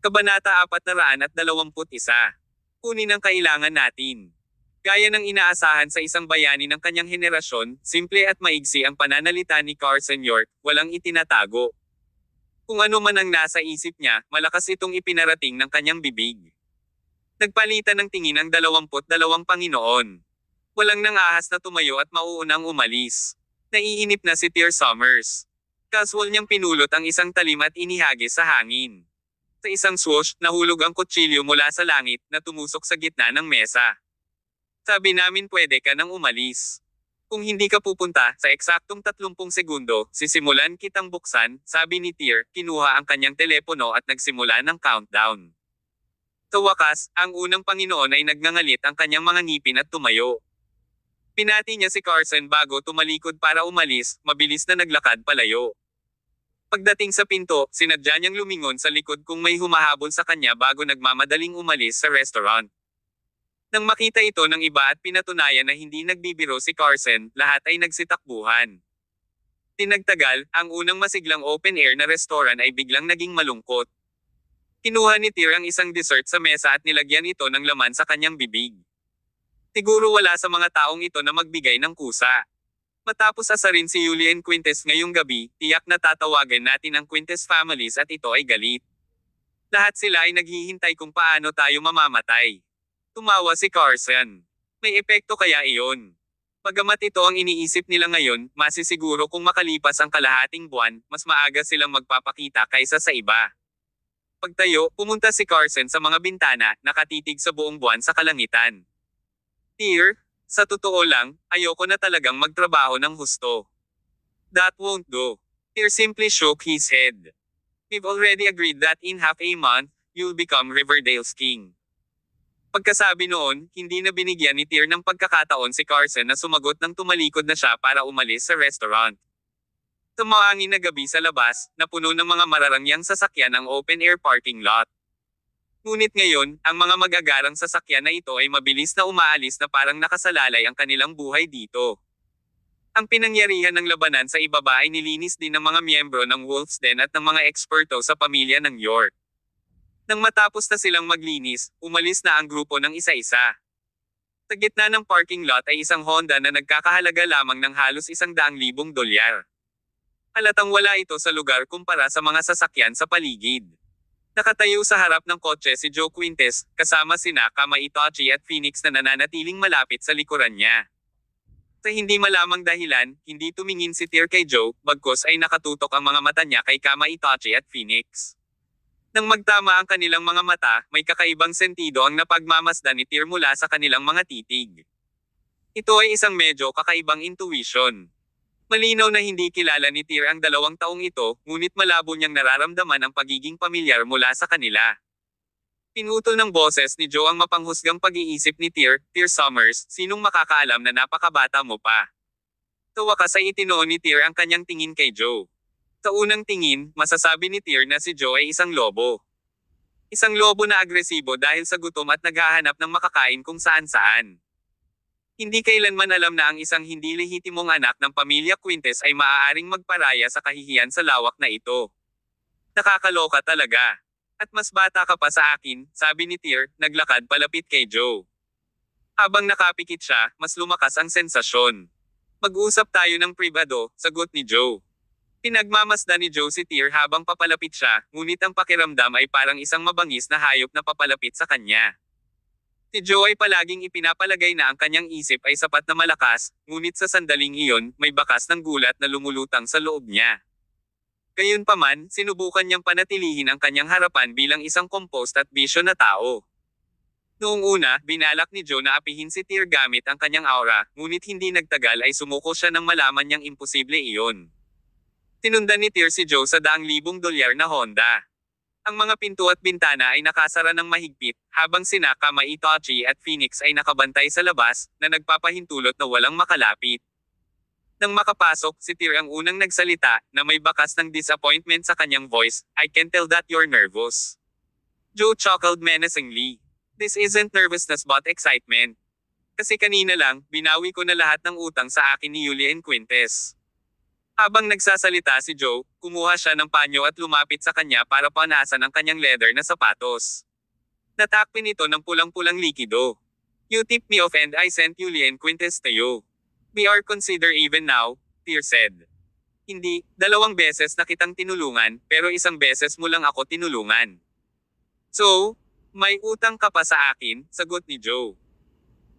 Kabanata 421. Kunin ang kailangan natin. Gaya ng inaasahan sa isang bayani ng kanyang henerasyon, simple at maigsi ang pananalita ni Carson York, walang itinatago. Kung ano man ang nasa isip niya, malakas itong ipinarating ng kanyang bibig. Nagpalitan ng tingin ang 22 Panginoon. Walang nang-ahas na tumayo at mauunang umalis. Naiinip na si Tyr Summers. Casual niyang pinulot ang isang talim at inihagis sa hangin. Sa isang swoosh, nahulog ang kutsilyo mula sa langit na tumusok sa gitna ng mesa. Sabi namin pwede ka nang umalis. Kung hindi ka pupunta, sa eksaktong 30 segundo, sisimulan kitang buksan, sabi ni Tyr, kinuha ang kanyang telepono at nagsimula ng countdown. Sa wakas, ang unang Panginoon ay nagngangalit ang kanyang mga ngipin at tumayo. Pinati niya si Carson bago tumalikod para umalis, mabilis na naglakad palayo. Pagdating sa pinto, sinadya niyang lumingon sa likod kung may humahabol sa kanya bago nagmamadaling umalis sa restaurant. Nang makita ito ng iba at pinatunayan na hindi nagbibiro si Carson, lahat ay nagsitakbuhan. Tinagtagal, ang unang masiglang open-air na restaurant ay biglang naging malungkot. Kinuha ni Tyr ang isang dessert sa mesa at nilagyan ito ng laman sa kanyang bibig. Siguro wala sa mga taong ito na magbigay ng kusa. Matapos asarin si Julian Quintes ngayong gabi, tiyak na tatawagan natin ang Quintes families at ito ay galit. Lahat sila ay naghihintay kung paano tayo mamamatay. Tumawa si Carson. May epekto kaya iyon? Bagamat ito ang iniisip nila ngayon, masisiguro kung makalipas ang kalahating buwan, mas maaga silang magpapakita kaysa sa iba. Pagtayo, pumunta si Carson sa mga bintana, nakatitig sa buong buwan sa kalangitan. Tyr, sa totoo lang, ayoko na talagang magtrabaho ng husto. That won't do. Tyr simply shook his head. We've already agreed that in half a month, you'll become Riverdale's king. Pagkasabi noon, hindi na binigyan ni Tyr ng pagkakataon si Carson na sumagot nang tumalikod na siya para umalis sa restaurant. Sa maangin na gabi sa labas, napuno ng mga mararangyang sasakyan ang open-air parking lot. Ngunit ngayon, ang mga mag-agarang sasakyan na ito ay mabilis na umaalis na parang nakasalalay ang kanilang buhay dito. Ang pinangyarihan ng labanan sa ibaba ay nilinis din ng mga miyembro ng Wolf's Den at ng mga eksperto sa pamilya ng York. Nang matapos na silang maglinis, umalis na ang grupo ng isa-isa. Sa gitna ng parking lot ay isang Honda na nagkakahalaga lamang ng halos $100,000. Halatang wala ito sa lugar kumpara sa mga sasakyan sa paligid. Nakatayo sa harap ng kotse si Joe Quintes, kasama sina Kama Itachi at Phoenix na nananatiling malapit sa likuran niya. Sa hindi malamang dahilan, hindi tumingin si Tyr kay Joe, bagkus ay nakatutok ang mga mata niya kay Kama Itachi at Phoenix. Nang magtama ang kanilang mga mata, may kakaibang sentido ang napagmamasdan ni Tyr mula sa kanilang mga titig. Ito ay isang medyo kakaibang intuition. Malinaw na hindi kilala ni Tyr ang 2 taong ito, ngunit malabo niyang nararamdaman ang pagiging pamilyar mula sa kanila. Pinutol ng boses ni Joe ang mapanghusgang pag-iisip ni Tyr, Tyr Summers, sinong makakaalam na napakabata mo pa. Sa wakas ay itinoon ni Tyr ang kanyang tingin kay Joe. Sa unang tingin, masasabi ni Tyr na si Joe ay isang lobo. Isang lobo na agresibo dahil sa gutom at naghahanap ng makakain kung saan-saan. Hindi kailanman alam na ang isang hindi lehitimong anak ng pamilya Quintes ay maaaring magparaya sa kahihiyan sa lawak na ito. Nakakaloka talaga. At mas bata ka pa sa akin, sabi ni Tyr, naglakad palapit kay Joe. Habang nakapikit siya, mas lumakas ang sensasyon. Mag-usap tayo ng pribado, sagot ni Joe. Pinagmamasdan ni Joe si Tyr habang papalapit siya, ngunit ang pakiramdam ay parang isang mabangis na hayop na papalapit sa kanya. Si Joe ay palaging ipinapalagay na ang kanyang isip ay sapat na malakas, ngunit sa sandaling iyon, may bakas ng gulat na lumulutang sa loob niya. Gayunpaman, sinubukan niyang panatilihin ang kanyang harapan bilang isang composed at bisyo na tao. Noong una, binalak ni Joe na apihin si Tyr gamit ang kanyang aura, ngunit hindi nagtagal ay sumuko siya nang malaman niyang imposible iyon. Tinundan ni Tyr si Joe sa $100,000 na Honda. Ang mga pinto at bintana ay nakasara ng mahigpit, habang sina Kama Itachi at Phoenix ay nakabantay sa labas, na nagpapahintulot na walang makalapit. Nang makapasok, si Tyr ang unang nagsalita, na may bakas ng disappointment sa kanyang voice, I can tell that you're nervous. Joe chuckled menacingly. This isn't nervousness but excitement. Kasi kanina lang, binawi ko na lahat ng utang sa akin ni Julian Quintes. Habang nagsasalita si Joe, kumuha siya ng panyo at lumapit sa kanya para punasan ang kanyang leather na sapatos. Natakpin ito ng pulang-pulang likido. You tipped me off and I sent Julian Quintes to you. We are considered even now, Tyr said. Hindi, 2 beses na kitang tinulungan, pero 1 beses mo lang ako tinulungan. So, may utang ka pa sa akin, sagot ni Joe.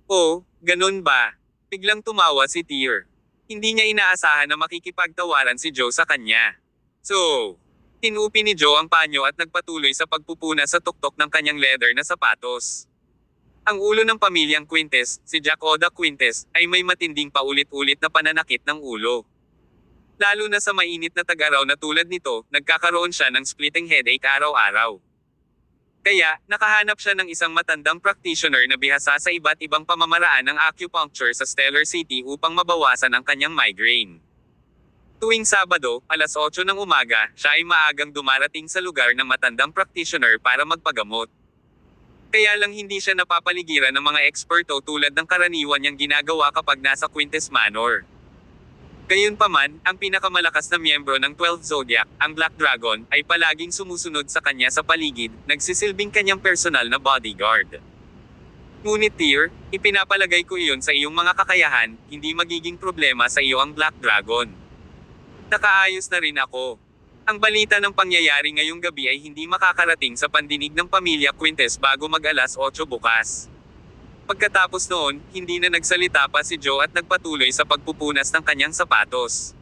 Oh, ganun ba? Biglang tumawa si Tyr. Hindi niya inaasahan na makikipagtawaran si Joe sa kanya. So, tinupi ni Joe ang panyo at nagpatuloy sa pagpupuna sa tuktok ng kanyang leather na sapatos. Ang ulo ng pamilyang Quintes, si Jack Oda Quintes, ay may matinding paulit-ulit na pananakit ng ulo. Lalo na sa mainit na tag-araw na tulad nito, nagkakaroon siya ng splitting headache araw-araw. Kaya, nakahanap siya ng isang matandang practitioner na bihasa sa iba't ibang pamamaraan ng acupuncture sa Stellar City upang mabawasan ang kanyang migraine. Tuwing Sabado, alas 8 ng umaga, siya ay maagang dumarating sa lugar ng matandang practitioner para magpagamot. Kaya lang hindi siya napapaligiran ng mga eksperto tulad ng karaniwan niyang ginagawa kapag nasa Quintes Manor. Gayunpaman, ang pinakamalakas na miyembro ng 12th Zodiac, ang Black Dragon, ay palaging sumusunod sa kanya sa paligid, nagsisilbing kanyang personal na bodyguard. Ngunit Tyr, ipinapalagay ko iyon sa iyong mga kakayahan, hindi magiging problema sa iyo ang Black Dragon. Nakaayos na rin ako. Ang balita ng pangyayari ngayong gabi ay hindi makakarating sa pandinig ng pamilya Quintes bago mag-alas 8 bukas. Pagkatapos noon, hindi na nagsalita pa si Joe at nagpatuloy sa pagpupunas ng kanyang sapatos.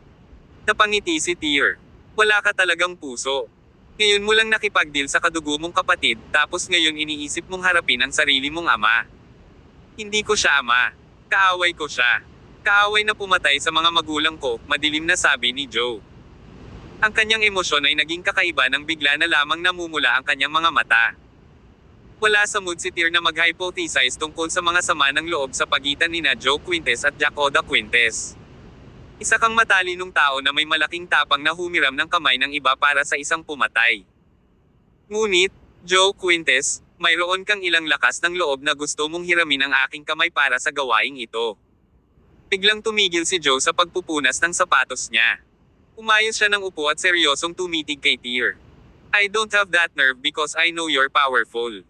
Napangiti si Tyr. Wala ka talagang puso. Ngayon mo lang nakipagdeal sa kadugo mong kapatid, tapos ngayon iniisip mong harapin ang sarili mong ama. Hindi ko siya ama. Kaaway ko siya. Kaaway na pumatay sa mga magulang ko, madilim na sabi ni Joe. Ang kanyang emosyon ay naging kakaiba nang bigla na lamang namumula ang kanyang mga mata. Wala sa mood si Tyr na mag-hypothesize tungkol sa mga sama ng loob sa pagitan nina Joe Quintes at Jack Oda Quintes. Isa kang matalinong tao na may malaking tapang na humiram ng kamay ng iba para sa isang pumatay. Ngunit, Joe Quintes, mayroon kang ilang lakas ng loob na gusto mong hiramin ang aking kamay para sa gawaing ito. Biglang tumigil si Joe sa pagpupunas ng sapatos niya. Umayos siya ng upo at seryosong tumitig kay Tyr. I don't have that nerve because I know you're powerful.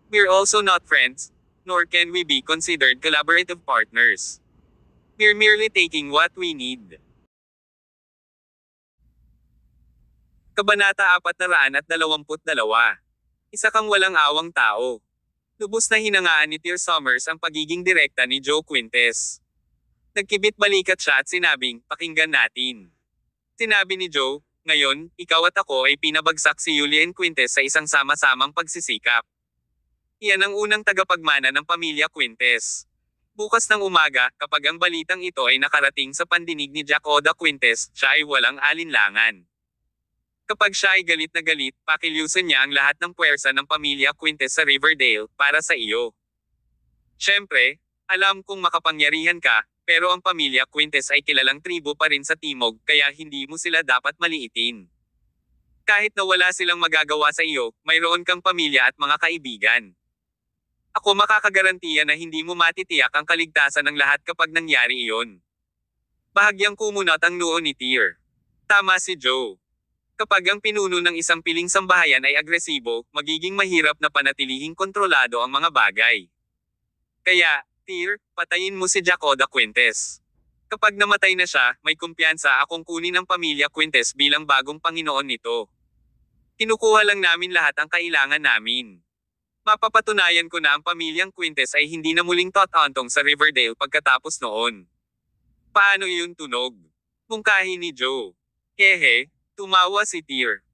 We're also not friends, nor can we be considered collaborative partners. We're merely taking what we need. Kabanata 422. Isa kang walang awang tao. Lubos na hinangaan ni Tyr Summers ang pagiging direkta ni Joe Quintes. Nagkibit balikat siya at sinabing, pakinggan natin. Sinabi ni Joe, ngayon, ikaw at ako ay pinabagsak si Julian Quintes sa isang sama-samang pagsisikap. Iyan ang unang tagapagmana ng pamilya Quintes. Bukas ng umaga, kapag ang balitang ito ay nakarating sa pandinig ni Jack Oda Quintes, siya ay walang alinlangan. Kapag siya ay galit na galit, pakilusan niya ang lahat ng puwersa ng pamilya Quintes sa Riverdale, para sa iyo. Siyempre, alam kong makapangyarihan ka, pero ang pamilya Quintes ay kilalang tribo pa rin sa Timog, kaya hindi mo sila dapat maliitin. Kahit na wala silang magagawa sa iyo, mayroon kang pamilya at mga kaibigan. Ako makakagarantiya na hindi mo matitiyak ang kaligtasan ng lahat kapag nangyari iyon. Bahagyang kumunat ang noo ni Tyr. Tama si Joe. Kapag ang pinuno ng isang piling sambahayan ay agresibo, magiging mahirap na panatilihing kontrolado ang mga bagay. Kaya, Tyr, patayin mo si Jack Oda Quintes. Kapag namatay na siya, may kumpiyansa akong kunin ang pamilya Quintes bilang bagong Panginoon nito. Kinukuha lang namin lahat ang kailangan namin. Mapapatunayan ko na ang pamilyang Quintes ay hindi na muling totantong sa Riverdale pagkatapos noon. Paano iyon tunog? Mungkahi ni Joe. Hehe, tumawa si Tyr.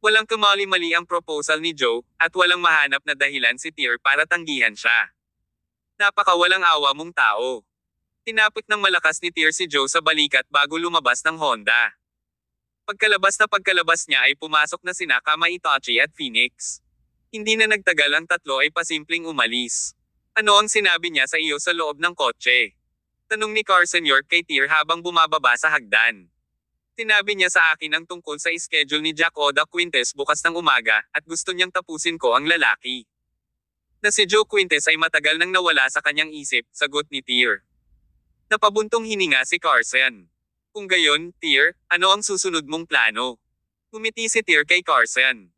Walang kamali-mali ang proposal ni Joe, at walang mahanap na dahilan si Tyr para tanggihan siya. Napakawalang awa mong tao. Tinapik ng malakas ni Tyr si Joe sa balikat bago lumabas ng Honda. Pagkalabas niya ay pumasok na sina Kama Itachi at Phoenix. Hindi na nagtagal ang tatlo ay pasimpleng umalis. Ano ang sinabi niya sa iyo sa loob ng kotse? Tanong ni Carson York kay Tyr habang bumababa sa hagdan. Sinabi niya sa akin ang tungkol sa schedule ni Jack Oda Quintes bukas ng umaga, at gusto niyang tapusin ko ang lalaki. Na si Joe Quintes ay matagal nang nawala sa kanyang isip, sagot ni Tyr. Napabuntong hininga si Carson. Kung gayon, Tyr, ano ang susunod mong plano? Ngumiti si Tyr kay Carson.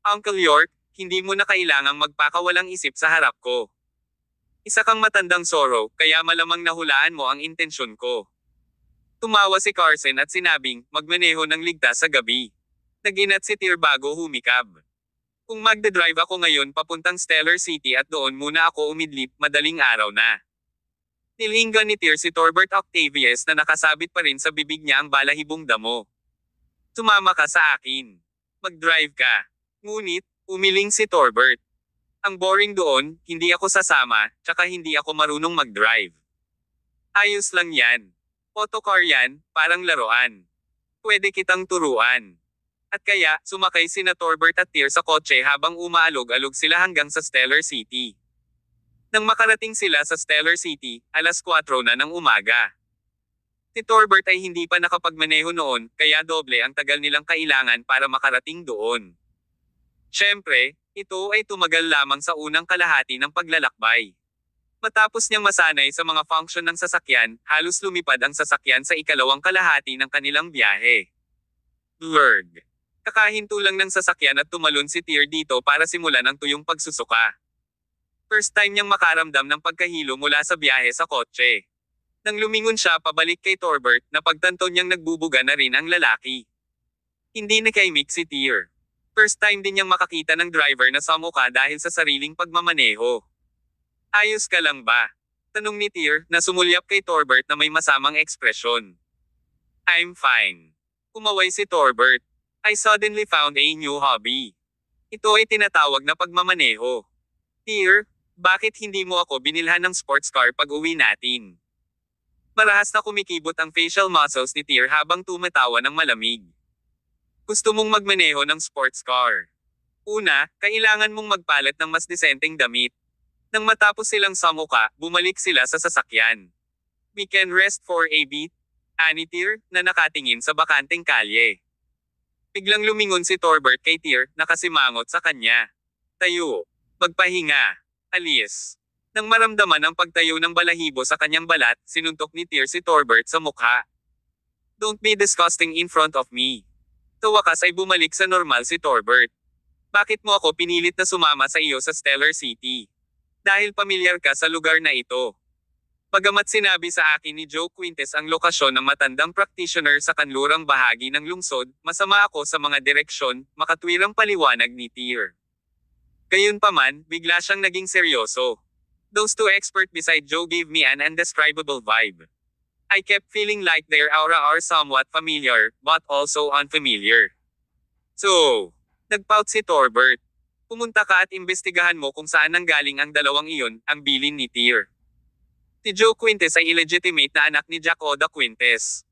Uncle York, hindi mo na kailangang magpakawalang isip sa harap ko. Isa kang matandang Zorro, kaya malamang nahulaan mo ang intensyon ko. Tumawa si Carson at sinabing, magmaneho ng ligtas sa gabi. Naginat si Tyr bago humikab. Kung magdadrive ako ngayon papuntang Stellar City at doon muna ako umidlip, madaling araw na. Nilinggan ni Tyr si Torbert Octavius na nakasabit pa rin sa bibig niya ang balahibong damo. Sumama ka sa akin. Mag-drive ka. Ngunit, umiling si Torbert. Ang boring doon, hindi ako sasama, tsaka hindi ako marunong mag-drive. Ayos lang yan. Autocar yan, parang laruan. Pwede kitang turuan. At kaya, sumakay sina Torbert at Tyr sa kotse habang umaalog-alog sila hanggang sa Stellar City. Nang makarating sila sa Stellar City, 4:00 na ng umaga. Si Torbert ay hindi pa nakapagmaneho noon, kaya doble ang tagal nilang kailangan para makarating doon. Siyempre, ito ay tumagal lamang sa unang kalahati ng paglalakbay. Matapos niyang masanay sa mga function ng sasakyan, halos lumipad ang sasakyan sa ikalawang kalahati ng kanilang biyahe. Blurg. Kakahinto lang ng sasakyan at tumalon si Tyr dito para simulan ang tuyong pagsusuka. First time niyang makaramdam ng pagkahilo mula sa biyahe sa kotse. Nang lumingon siya pabalik kay Torbert, napagtanto niyang nagbubuga na rin ang lalaki. Hindi nakaimik si Tyr. First time din niyang makakita ng driver na samuka dahil sa sariling pagmamaneho. Ayos ka lang ba? Tanong ni Tyr na sumulyap kay Torbert na may masamang ekspresyon. I'm fine. Umaway si Torbert. I suddenly found a new hobby. Ito ay tinatawag na pagmamaneho. Tyr, bakit hindi mo ako binilhan ng sports car pag uwi natin? Marahas na kumikibot ang facial muscles ni Tyr habang tumatawa ng malamig. Gusto mong magmaneho ng sports car. Una, kailangan mong magpalit ng mas disenteng damit. Nang matapos silang samuka, bumalik sila sa sasakyan. We can rest for a bit, ani Tyr, na nakatingin sa bakanteng kalye. Biglang lumingon si Torbert kay Tyr, nakasimangot sa kanya. Tayo. Magpahinga. Alis. Nang maramdaman ang pagtayo ng balahibo sa kanyang balat, sinuntok ni Tyr si Torbert sa mukha. Don't be disgusting in front of me. Sa wakas ay bumalik sa normal si Torbert. Bakit mo ako pinilit na sumama sa iyo sa Stellar City? Dahil pamilyar ka sa lugar na ito. Bagamat sinabi sa akin ni Joe Quintes ang lokasyon ng matandang practitioner sa kanlurang bahagi ng lungsod, masama ako sa mga direksyon, makatwirang paliwanag ni Tyr. Gayunpaman, bigla siyang naging seryoso. Those two experts beside Joe gave me an indescribable vibe. I kept feeling like their aura are somewhat familiar, but also unfamiliar. So, nagpout si Torbert. Pumunta ka at imbestigahan mo kung saan nanggaling ang dalawang iyon, ang bilin ni Tyr. Si Joe Quintes ay illegitimate na anak ni Jack Oda Quintes.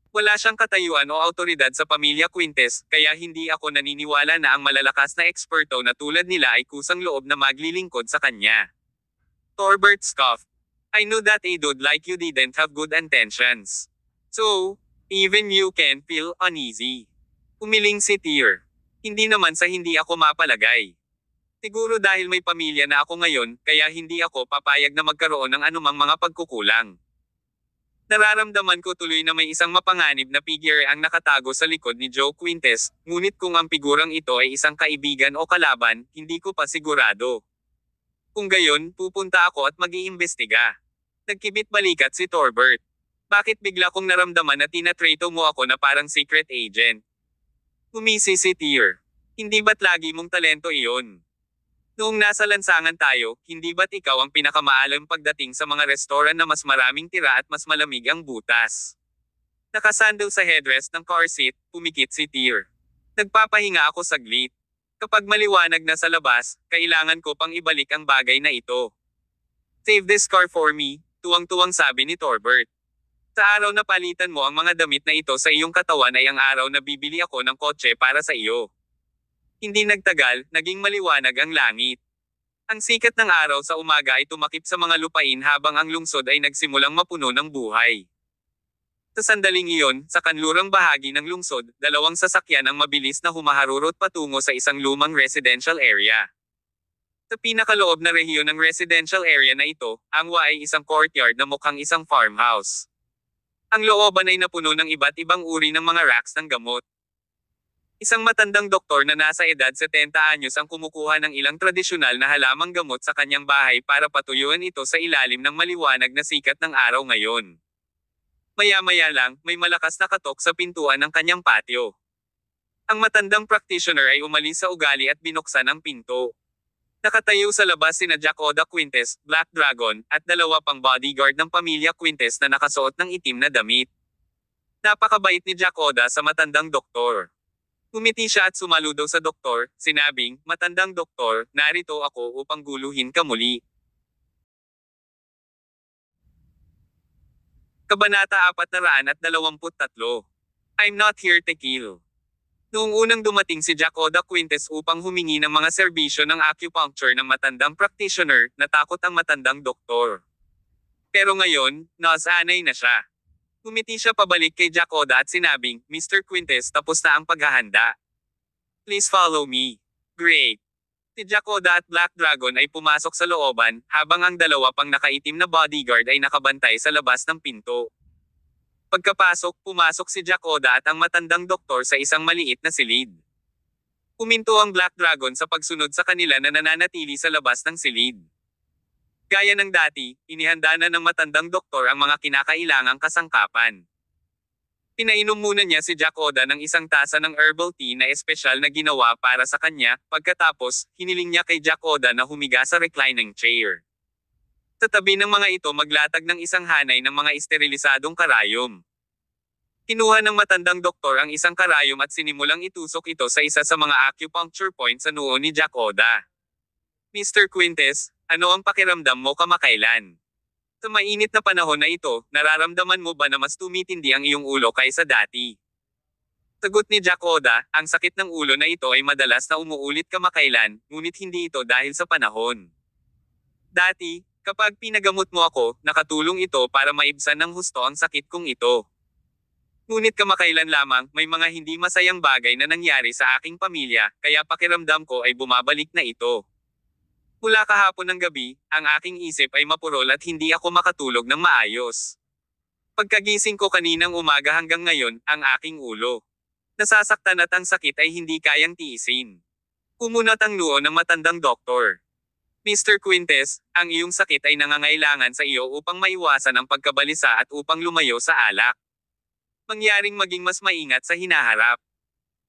Wala siyang katayuan o autoridad sa pamilya Quintes, kaya hindi ako naniniwala na ang malalakas na eksperto na tulad nila ay kusang loob na maglilingkod sa kanya. Torbert scoffed. I knew that a dude like you didn't have good intentions. So, even you can feel uneasy. Umiling si Tyr. Hindi naman sa hindi ako mapalagay. Siguro dahil may pamilya na ako ngayon, kaya hindi ako papayag na magkaroon ng anumang mga pagkukulang. Nararamdaman ko tuloy na may isang mapanganib na figure ang nakatago sa likod ni Joe Quintes, ngunit kung ang figurang ito ay isang kaibigan o kalaban, hindi ko pa sigurado. Kung gayon, pupunta ako at mag-iimbestiga. Nagkibit balikat si Torbert. Bakit bigla kong naramdaman na tinatrato mo ako na parang secret agent? Umisi si Tyr. Hindi ba't lagi mong talento iyon? Noong nasa lansangan tayo, hindi ba't ikaw ang pinakamaalam pagdating sa mga restoran na mas maraming tira at mas malamig ang butas? Nakasandal sa headrest ng car seat, pumikit si Tyr. Nagpapahinga ako saglit. Kapag maliwanag na sa labas, kailangan ko pang ibalik ang bagay na ito. Save this car for me, tuwang-tuwang sabi ni Torbert. Sa araw na palitan mo ang mga damit na ito sa iyong katawan ay ang araw na bibili ako ng kotse para sa iyo. Hindi nagtagal, naging maliwanag ang langit. Ang sikat ng araw sa umaga ay tumakip sa mga lupain habang ang lungsod ay nagsimulang mapuno ng buhay. Sa sandaling iyon, sa kanlurang bahagi ng lungsod, dalawang sasakyan ang mabilis na humaharurot patungo sa isang lumang residential area. Sa pinakaloob na rehiyon ng residential area na ito, ang wa ay isang courtyard na mukhang isang farmhouse. Ang looban ay napuno ng iba't ibang uri ng mga racks ng gamot. Isang matandang doktor na nasa edad 70 anyos ang kumukuha ng ilang tradisyonal na halamang gamot sa kanyang bahay para patuyuan ito sa ilalim ng maliwanag na sikat ng araw ngayon. Maya-maya lang, may malakas na katok sa pintuan ng kanyang patio. Ang matandang practitioner ay umalis sa ugali at binuksan ang pinto. Nakatayo sa labas sina Jack Oda Quintes, Black Dragon, at dalawa pang bodyguard ng pamilya Quintes na nakasuot ng itim na damit. Napakabait ni Jack Oda sa matandang doktor. Ngumiti siya at sumaludo sa doktor, sinabing, "Matandang doktor, narito ako upang guluhin ka muli." Kabanata 423. I'm not here to kill. Noong unang dumating si Jack Oda Quintes upang humingi ng mga serbisyo ng acupuncture ng matandang practitioner, natakot ang matandang doktor. Pero ngayon, nasanay na siya. Ngumiti siya pabalik kay Jack Oda at sinabing, "Mr. Quintes, tapos na ang paghahanda. Please follow me." Great! Si Jack Oda at Black Dragon ay pumasok sa looban, habang ang dalawa pang nakaitim na bodyguard ay nakabantay sa labas ng pinto. Pagkapasok, pumasok si Jack Oda at ang matandang doktor sa isang maliit na silid. Huminto ang Black Dragon sa pagsunod sa kanila na nananatili sa labas ng silid. Gaya ng dati, inihanda na ng matandang doktor ang mga kinakailangang kasangkapan. Pinainom muna niya si Jack Oda ng isang tasa ng herbal tea na espesyal na ginawa para sa kanya, pagkatapos, hiniling niya kay Jack Oda na humiga sa reclining chair. Sa tabi ng mga ito maglatag ng isang hanay ng mga esterilisadong karayom. Kinuha ng matandang doktor ang isang karayom at sinimulang itusok ito sa isa sa mga acupuncture points sa noo ni Jack Oda. "Mr. Quintes, ano ang pakiramdam mo kamakailan? Sa mainit na panahon na ito, nararamdaman mo ba na mas tumitindi ang iyong ulo kaysa dati?" Sagot ni Jack Oda, "Ang sakit ng ulo na ito ay madalas na umuulit kamakailan, ngunit hindi ito dahil sa panahon. Dati, kapag pinagamot mo ako, nakatulong ito para maibsan ng husto ang sakit kong ito. Ngunit kamakailan lamang, may mga hindi masayang bagay na nangyari sa aking pamilya, kaya pakiramdam ko ay bumabalik na ito. Mula kahapon ng gabi, ang aking isip ay mapurol at hindi ako makatulog ng maayos. Pagkagising ko kaninang umaga hanggang ngayon, ang aking ulo. Nasasaktan at ang sakit ay hindi kayang tiisin." Umunat ang noo ng matandang doktor. "Mr. Quintes, ang iyong sakit ay nangangailangan sa iyo upang maiwasan ang pagkabalisa at upang lumayo sa alak. Mangyaring maging mas maingat sa hinaharap."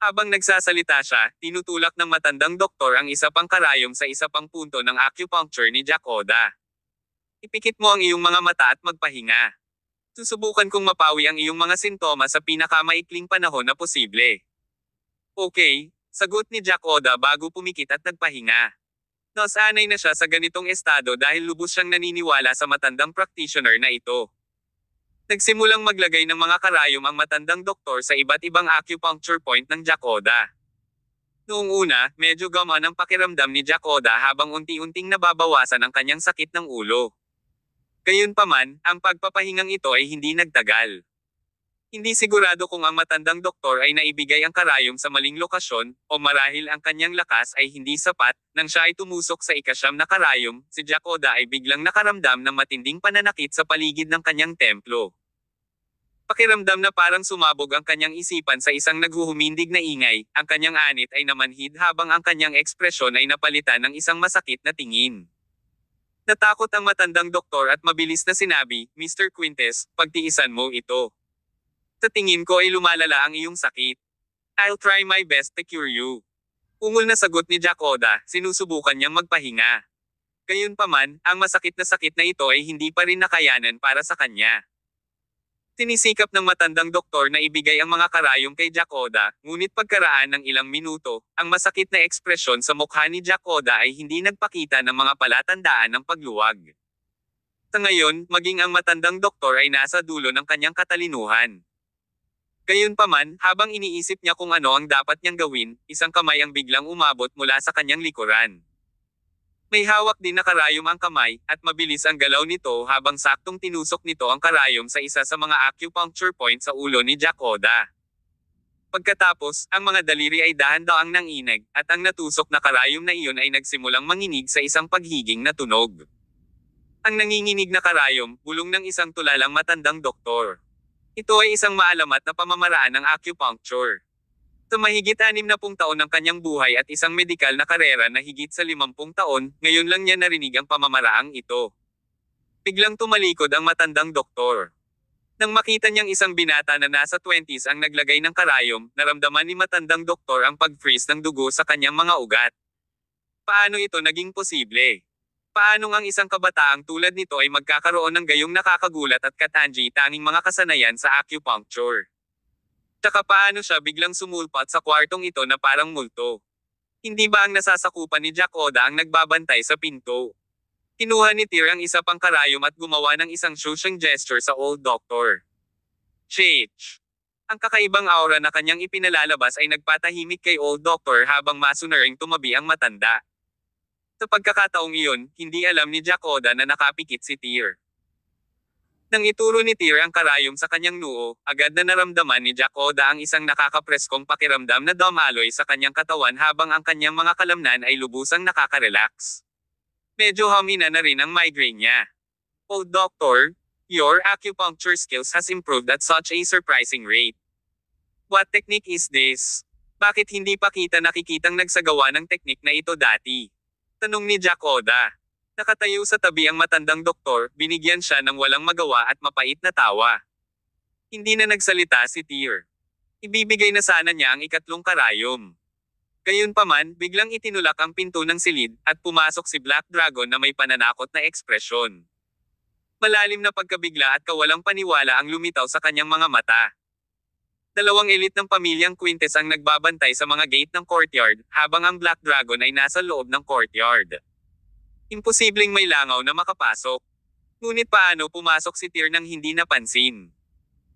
Habang nagsasalita siya, tinutulak ng matandang doktor ang isa pang karayom sa isa pang punto ng acupuncture ni Jack Oda. "Ipikit mo ang iyong mga mata at magpahinga. Susubukan kong mapawi ang iyong mga sintomas sa pinakamaikling panahon na posible." "Okay," sagot ni Jack Oda bago pumikit at nagpahinga. Nasanay na siya sa ganitong estado dahil lubos siyang naniniwala sa matandang practitioner na ito. Nagsimulang maglagay ng mga karayom ang matandang doktor sa iba't ibang acupuncture point ng Jack Oda. Noong una, medyo gamaan ang pakiramdam ni Jack Oda habang unti-unting nababawasan ang kanyang sakit ng ulo. Gayunpaman, ang pagpapahingang ito ay hindi nagtagal. Hindi sigurado kung ang matandang doktor ay naibigay ang karayom sa maling lokasyon, o marahil ang kanyang lakas ay hindi sapat, nang siya ay tumusok sa ikasyam na karayom, si Jack Oda ay biglang nakaramdam ng matinding pananakit sa paligid ng kanyang templo. Pakiramdam na parang sumabog ang kanyang isipan sa isang naghuhumindig na ingay, ang kanyang anit ay namanhid habang ang kanyang ekspresyon ay napalitan ng isang masakit na tingin. Natakot ang matandang doktor at mabilis na sinabi, "Mr. Quintes, pagtiisan mo ito. Sa tingin ko ay lumalala ang iyong sakit. I'll try my best to cure you." Ungol na sagot ni Jack Oda, sinusubukan niyang magpahinga. Gayunpaman, ang masakit na sakit na ito ay hindi pa rin nakayanan para sa kanya. Sinisikap ng matandang doktor na ibigay ang mga karayom kay Jack Oda, ngunit pagkaraan ng ilang minuto, ang masakit na ekspresyon sa mukha ni Jack Oda ay hindi nagpakita ng mga palatandaan ng pagluwag. Sa ngayon, maging ang matandang doktor ay nasa dulo ng kanyang katalinuhan. Gayunpaman, habang iniisip niya kung ano ang dapat niyang gawin, isang kamay ang biglang umabot mula sa kanyang likuran. May hawak din na karayom ang kamay, at mabilis ang galaw nito habang saktong tinusok nito ang karayom sa isa sa mga acupuncture point sa ulo ni Jack Oda. Pagkatapos, ang mga daliri ay dahan-daang nanginag, at ang natusok na karayom na iyon ay nagsimulang manginig sa isang paghiging na tunog. Ang nanginginig na karayom, bulong ng isang tulalang matandang doktor. Ito ay isang maalamat na pamamaraan ng acupuncture. Sa mahigit 60 taon ng kanyang buhay at isang medikal na karera na higit sa 50 taon, ngayon lang niya narinig ang pamamaraang ito. Biglang tumalikod ang matandang doktor. Nang makita niyang isang binata na nasa 20s ang naglagay ng karayom, naramdaman ni matandang doktor ang pag-freeze ng dugo sa kanyang mga ugat. Paano ito naging posible? Paano ang isang kabataang tulad nito ay magkakaroon ng gayong nakakagulat at katangi-tanging mga kasanayan sa acupuncture? Tsaka paano siya biglang sumulpat sa kwartong ito na parang multo? Hindi ba ang nasasakupan ni Jack Oda ang nagbabantay sa pinto? Kinuha ni Tyr ang isa pang karayom at gumawa ng isang shushing gesture sa old doctor. Sheesh! Ang kakaibang aura na kanyang ipinalalabas ay nagpatahimik kay old doctor habang masunuring tumabi ang matanda. Sa pagkakataong iyon, hindi alam ni Jack Oda na nakapikit si Tyr. Nang ituro ni Tyr ang karayom sa kanyang noo, agad na naramdaman ni Jack Oda ang isang nakakapreskong pakiramdam na dumaloy sa kanyang katawan habang ang kanyang mga kalamnan ay lubusang nakaka-relax. Medyo humina na rin ang migraine niya. Old doctor, your acupuncture skills has improved at such a surprising rate. What technique is this? Bakit hindi pa kita nakikitang nagsagawa ng teknik na ito dati? Tanong ni Jack Oda. Nakatayo sa tabi ang matandang doktor, binigyan siya ng walang magawa at mapait na tawa. Hindi na nagsalita si Tyr. Ibibigay na sana niya ang ikatlong karayom. Gayunpaman, biglang itinulak ang pinto ng silid, at pumasok si Black Dragon na may pananakot na ekspresyon. Malalim na pagkabigla at kawalang paniwala ang lumitaw sa kanyang mga mata. Dalawang elite ng pamilyang Quintes ang nagbabantay sa mga gate ng courtyard, habang ang Black Dragon ay nasa loob ng courtyard. Imposibleng may langaw na makapasok. Ngunit paano pumasok si Tyr nang hindi napansin?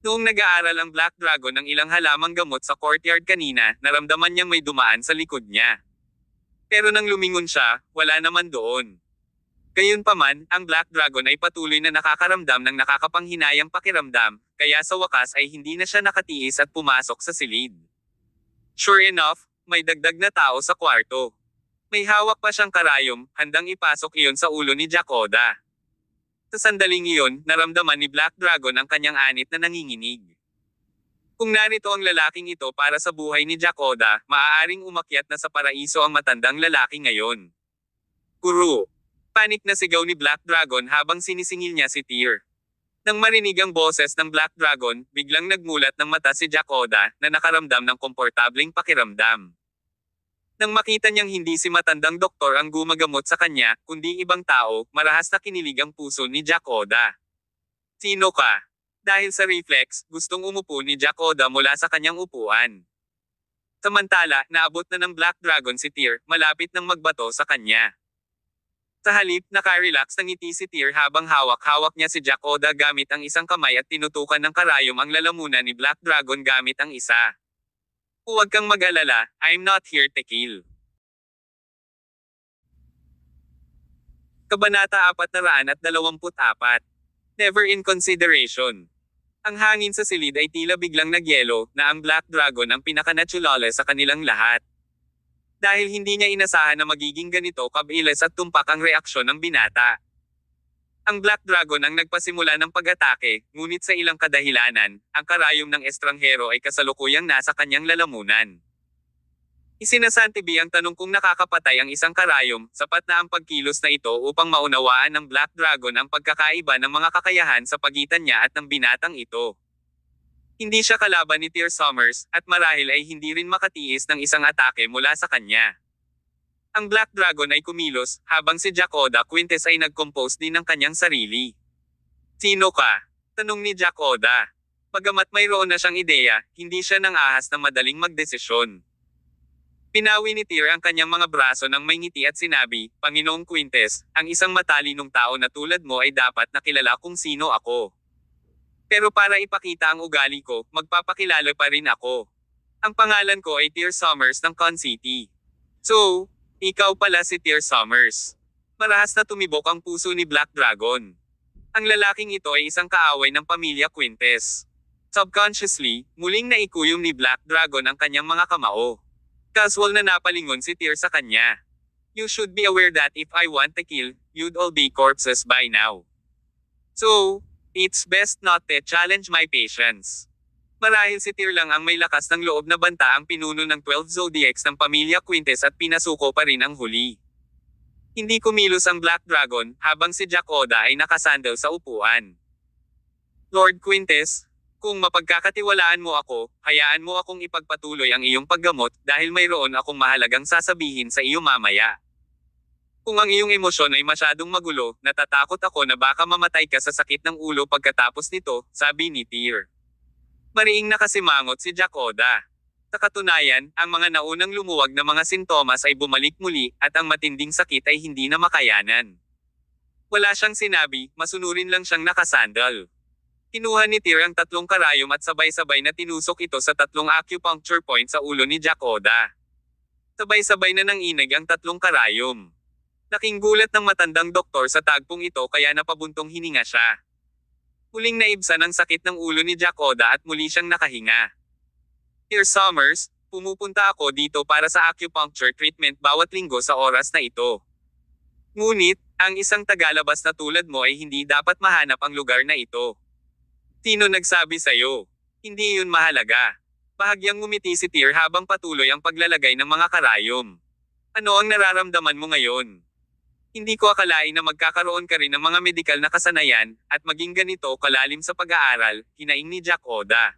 Noong nag-aaral ang Black Dragon ng ilang halamang gamot sa courtyard kanina, naramdaman niyang may dumaan sa likod niya. Pero nang lumingon siya, wala naman doon. Gayunpaman, ang Black Dragon ay patuloy na nakakaramdam ng nakakapanghinayang pakiramdam, kaya sa wakas ay hindi na siya nakatiis at pumasok sa silid. Sure enough, may dagdag na tao sa kwarto. May hawak pa siyang karayom, handang ipasok iyon sa ulo ni Jack Oda. Sa sandaling iyon, naramdaman ni Black Dragon ang kanyang anit na nanginginig. Kung narito ang lalaking ito para sa buhay ni Jack Oda, maaaring umakyat na sa paraiso ang matandang lalaki ngayon. Guru! Panik na sigaw ni Black Dragon habang sinisingil niya si Tyr. Nang marinig ang boses ng Black Dragon, biglang nagmulat ng mata si Jack Oda na nakaramdam ng komportableng pakiramdam. Nang makita niyang hindi si matandang doktor ang gumagamot sa kanya, kundi ibang tao, marahas na kinilig ang puso ni Jack Oda. Sino ka? Dahil sa reflex, gustong umupo ni Jack Oda mula sa kanyang upuan. Samantala, naabot na ng Black Dragon si Tyr, malapit nang magbato sa kanya. Sa halip, naka-relax ng ngiti si Tyr habang hawak-hawak niya si Jack Oda gamit ang isang kamay at tinutukan ng karayom ang lalamunan ni Black Dragon gamit ang isa. Huwag kang mag-alala, I'm not here to kill. Kabanata 424. Never in consideration. Ang hangin sa silid ay tila biglang nagyelo, na ang Black Dragon ang pinaka-naturale sa kanilang lahat. Dahil hindi niya inasahan na magiging ganito kabilis at tumpak ang reaksyon ng binata. Ang Black Dragon ang nagpasimula ng pag-atake, ngunit sa ilang kadahilanan, ang karayom ng estranghero ay kasalukuyang nasa kanyang lalamunan. Isinasantibi ang tanong kung nakakapatay ang isang karayom, sapat na ang pagkilos na ito upang maunawaan ng Black Dragon ang pagkakaiba ng mga kakayahan sa pagitan niya at ng binatang ito. Hindi siya kalaban ni Tyr Summers, at marahil ay hindi rin makatiis ng isang atake mula sa kanya. Ang Black Dragon ay kumilos, habang si Jack Oda Quintes ay nag-compose din ng kanyang sarili. Sino ka? Tanong ni Jack Oda. Bagamat mayroon na siyang ideya, hindi siya nang ahas na madaling magdesisyon. Pinawi ni Tyr ang kanyang mga braso ng may ngiti at sinabi, Panginoong Quintes, ang isang matalinong tao na tulad mo ay dapat nakilala kung sino ako. Pero para ipakita ang ugali ko, magpapakilala pa rin ako. Ang pangalan ko ay Tyr Summers ng Con City. So, ikaw pala si Tyr Summers. Marahas na tumibok ang puso ni Black Dragon. Ang lalaking ito ay isang kaaway ng pamilya Quintes. Subconsciously, muling naikuyom ni Black Dragon ang kanyang mga kamao. Casual na napalingon si Tyr sa kanya. You should be aware that if I want to kill, you'd all be corpses by now. So, It's best not to challenge my patience. Marahil si Tyr lang ang may lakas ng loob na banta ang pinuno ng 12 Zodiacs ng pamilya Quintes at pinasuko pa rin ang huli. Hindi kumilos ang Black Dragon habang si Jack Oda ay nakasandal sa upuan. Lord Quintes, kung mapagkakatiwalaan mo ako, hayaan mo akong ipagpatuloy ang iyong paggamot dahil mayroon akong mahalagang sasabihin sa iyo mamaya. Kung ang iyong emosyon ay masyadong magulo, natatakot ako na baka mamatay ka sa sakit ng ulo pagkatapos nito, sabi ni Tyr. Mariing nakasimangot si Jack Oda. Sa katunayan, ang mga naunang lumuwag na mga sintomas ay bumalik muli at ang matinding sakit ay hindi na makayanan. Wala siyang sinabi, masunurin lang siyang nakasandal. Kinuha ni Tyr ang 3 karayom at sabay-sabay na tinusok ito sa 3 acupuncture point sa ulo ni Jack Oda. Sabay-sabay na nanginig ang 3 karayom. Laking gulat ng matandang doktor sa tagpong ito kaya napabuntong hininga siya. Muling naibsan ang sakit ng ulo ni Jack Oda at muli siyang nakahinga. Tyr Summers, pumupunta ako dito para sa acupuncture treatment bawat linggo sa oras na ito. Ngunit, ang isang tagalabas na tulad mo ay hindi dapat mahanap ang lugar na ito. Sino nagsabi sa'yo? Hindi yun mahalaga. Bahagyang ngumiti si Tyr habang patuloy ang paglalagay ng mga karayom. Ano ang nararamdaman mo ngayon? Hindi ko akalain na magkakaroon ka rin ng mga medikal na kasanayan, at maging ganito kalalim sa pag-aaral, hinaing ni Jack Oda.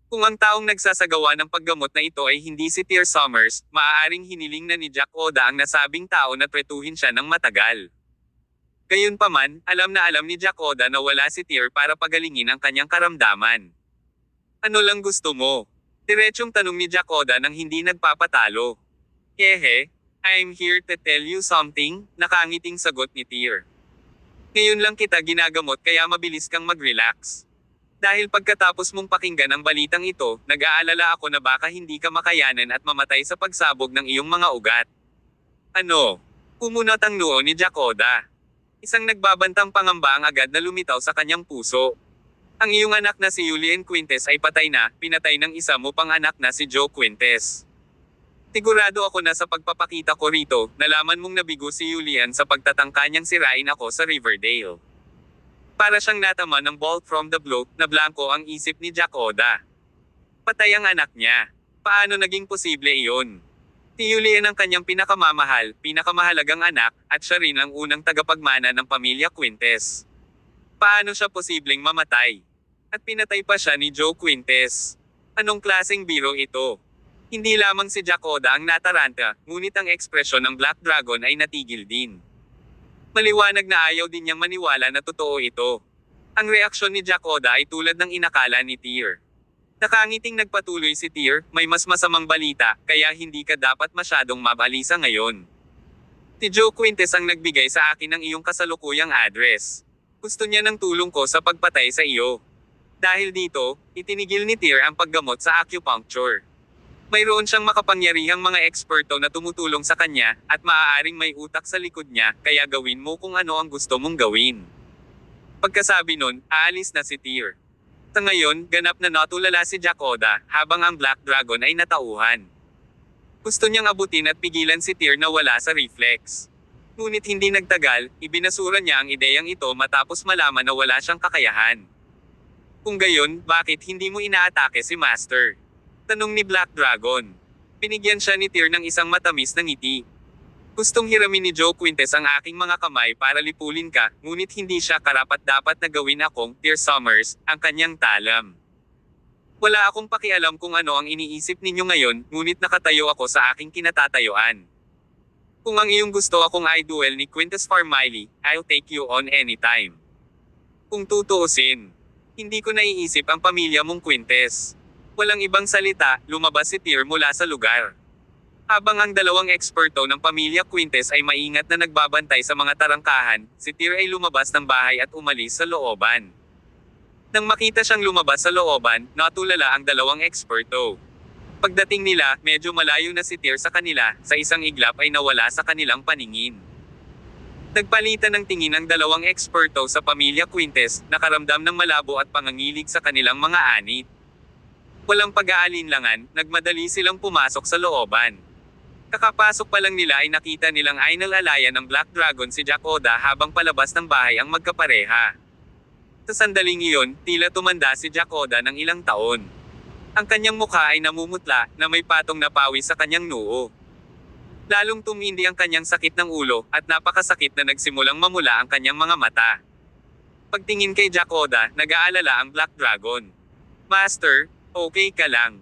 Kung ang taong nagsasagawa ng paggamot na ito ay hindi si Tyr Summers, maaaring hiniling na ni Jack Oda ang nasabing tao na tretuhin siya ng matagal. Gayunpaman, alam na alam ni Jack Oda na wala si Tyr para pagalingin ang kanyang karamdaman. Ano lang gusto mo? Diretsong tanong ni Jack Oda nang hindi nagpapatalo. Hehe, I'm here to tell you something, nakangiting sagot ni Tyr. Ngayon lang kita ginagamot kaya mabilis kang mag-relax. Dahil pagkatapos mong pakinggan ang balitang ito, nag-aalala ako na baka hindi ka makayanan at mamatay sa pagsabog ng iyong mga ugat. Ano? Kumunat ang noo ni Jack Oda. Isang nagbabantang pangamba ang agad na lumitaw sa kanyang puso. Ang iyong anak na si Julian Quintes ay patay na, pinatay ng isa mo pang anak na si Joe Quintes. Sigurado ako na sa pagpapakita ko rito, nalaman mong nabigo si Julian sa pagtatangka niyang sirain ako sa Riverdale. Para siyang natama ng bolt from the blue, na blanco ang isip ni Jack Oda. Patay ang anak niya. Paano naging posible iyon? Si Julian ang kanyang pinakamahalagang anak, at siya rin ang unang tagapagmana ng pamilya Quintes. Paano siya posibleng mamatay? At pinatay pa siya ni Joe Quintes. Anong klaseng biro ito? Hindi lamang si Jack Oda ang nataranta, ngunit ang ekspresyon ng Black Dragon ay natigil din. Maliwanag na ayaw din niyang maniwala na totoo ito. Ang reaksyon ni Jack Oda ay tulad ng inakala ni Tyr. Nakangiting nagpatuloy si Tyr, may mas masamang balita, kaya hindi ka dapat masyadong mabalisa ngayon. Si Joe Quintes ang nagbigay sa akin ng iyong kasalukuyang address. Gusto niya ng tulong ko sa pagpatay sa iyo. Dahil dito, itinigil ni Tyr ang paggamot sa acupuncture. Mayroon siyang makapangyarihang mga eksperto na tumutulong sa kanya, at maaaring may utak sa likod niya, kaya gawin mo kung ano ang gusto mong gawin. Pagkasabi nun, aalis na si Tyr. Sa ngayon, ganap na natulala si Jack Oda, habang ang Black Dragon ay natauhan. Gusto niyang abutin at pigilan si Tyr na wala sa reflex. Ngunit hindi nagtagal, ibinasura niya ang ideyang ito matapos malaman na wala siyang kakayahan. Kung gayon, bakit hindi mo inaatake si Master? Tanong ni Black Dragon. Binigyan siya ni Tyr ng isang matamis na ngiti. Gustong hiramin ni Joe Quintes ang aking mga kamay para lipulin ka, ngunit hindi siya karapat-dapat na gawin akong, Tyr Summers, ang kanyang talam. Wala akong pakialam kung ano ang iniisip ninyo ngayon, ngunit nakatayo ako sa aking kinatatayuan. Kung ang iyong gusto akong i-duel ni Quintus Farmiley, I'll take you on anytime. Kung tutuusin, hindi ko naiisip ang pamilya mong Quintes. Walang ibang salita, lumabas si Tyr mula sa lugar. Habang ang dalawang eksperto ng pamilya Quintes ay maingat na nagbabantay sa mga tarangkahan, si Tyr ay lumabas ng bahay at umalis sa looban. Nang makita siyang lumabas sa looban, natulala ang dalawang eksperto. Pagdating nila, medyo malayo na si Tyr sa kanila, sa isang iglap ay nawala sa kanilang paningin. Nagpalitan ng tingin ang dalawang eksperto sa pamilya Quintes, nakaramdam ng malabo at pangangilig sa kanilang mga anit. Walang pag-aalinlangan, nagmadali silang pumasok sa looban. Kakapasok pa lang nila ay nakita nilang inalalayan ng Black Dragon si Jack Oda habang palabas ng bahay ang magkapareha. Sa sandaling iyon, tila tumanda si Jack Oda ng ilang taon. Ang kanyang mukha ay namumutla, na may patong na pawis sa kanyang noo. Lalong tumindi ang kanyang sakit ng ulo, at napakasakit na nagsimulang mamula ang kanyang mga mata. Pagtingin kay Jack Oda, nag-aalala ang Black Dragon. Master, okay ka lang.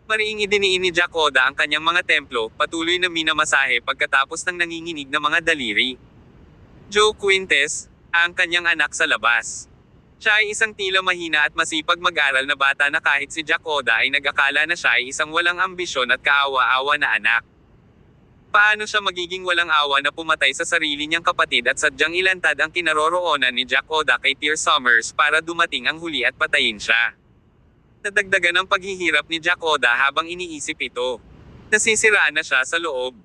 Mariing idiniin ni Jack Oda ang kanyang mga templo, patuloy na minamasahe pagkatapos ng nanginginig na mga daliri. Joe Quintes, ang kanyang anak sa labas. Siya ay isang tila mahina at masipag mag-aral na bata na kahit si Jack Oda ay nag-akala na siya ay isang walang ambisyon at kaawa-awa na anak. Paano siya magiging walang awa na pumatay sa sarili niyang kapatid at sadyang ilantad ang kinaroroonan ni Jack Oda kay Tear Summers para dumating ang huli at patayin siya? Nadagdagan ang paghihirap ni Jack Oda habang iniisip ito. Nasisiraan na siya sa loob.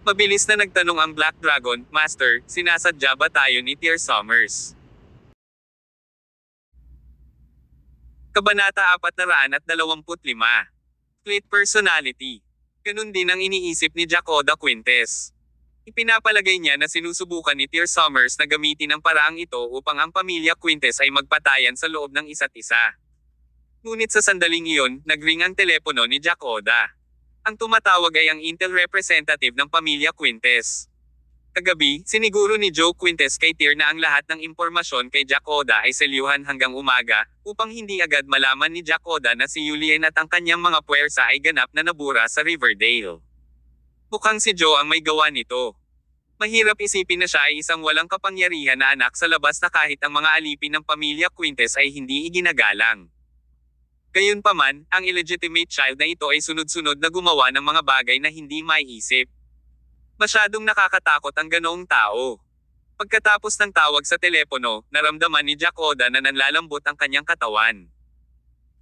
Mabilis na nagtanong ang Black Dragon, Master, sinasadya ba tayo ni Tear Summers? Kabanata 425. Split Personality. Ganun din ang iniisip ni Jack Oda Quintes. Ipinapalagay niya na sinusubukan ni Tear Summers na gamitin ang paraang ito upang ang pamilya Quintes ay magpatayan sa loob ng isa't isa. Ngunit sa sandaling iyon, nagring ang telepono ni Jack Oda. Ang tumatawag ay ang Intel representative ng pamilya Quintes. Kagabi, siniguro ni Joe Quintes kay Tear na ang lahat ng impormasyon kay Jack Oda ay selyuhan hanggang umaga, upang hindi agad malaman ni Jack Oda na si Julien at ang kanyang mga puwersa ay ganap na nabura sa Riverdale. Mukhang si Joe ang may gawa nito. Mahirap isipin na siya ay isang walang kapangyarihan na anak sa labas na kahit ang mga alipin ng pamilya Quintes ay hindi iginagalang. Gayunpaman, ang illegitimate child na ito ay sunod-sunod na gumawa ng mga bagay na hindi maiisip. Masyadong nakakatakot ang ganoong tao. Pagkatapos ng tawag sa telepono, naramdaman ni Jack Oda na nanlalambot ang kanyang katawan.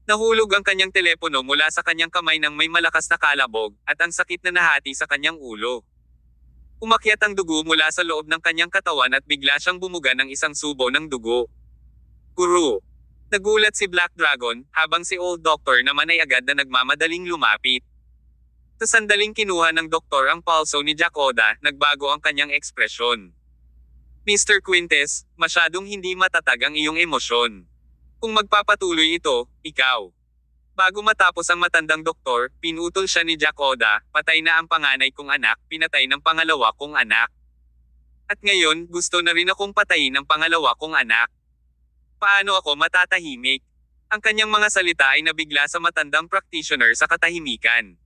Nahulog ang kanyang telepono mula sa kanyang kamay nang may malakas na kalabog, at ang sakit na nahati sa kanyang ulo. Umakyat ang dugo mula sa loob ng kanyang katawan at bigla siyang bumuga ng isang subo ng dugo. Guru! Nagulat si Black Dragon, habang si Old Doctor naman ay agad na nagmamadaling lumapit. Sa sandaling kinuha ng doktor ang pulso ni Jack Oda, nagbago ang kanyang ekspresyon. Mr. Quintes, masyadong hindi matatag ang iyong emosyon. Kung magpapatuloy ito, ikaw. Bago matapos ang matandang doktor, pinutol siya ni Jack Oda, patay na ang panganay kong anak, pinatay ng pangalawa kong anak. At ngayon, gusto na rin akong patayin ng pangalawa kong anak. Paano ako matatahimik? Ang kanyang mga salita ay nabigla sa matandang practitioner sa katahimikan.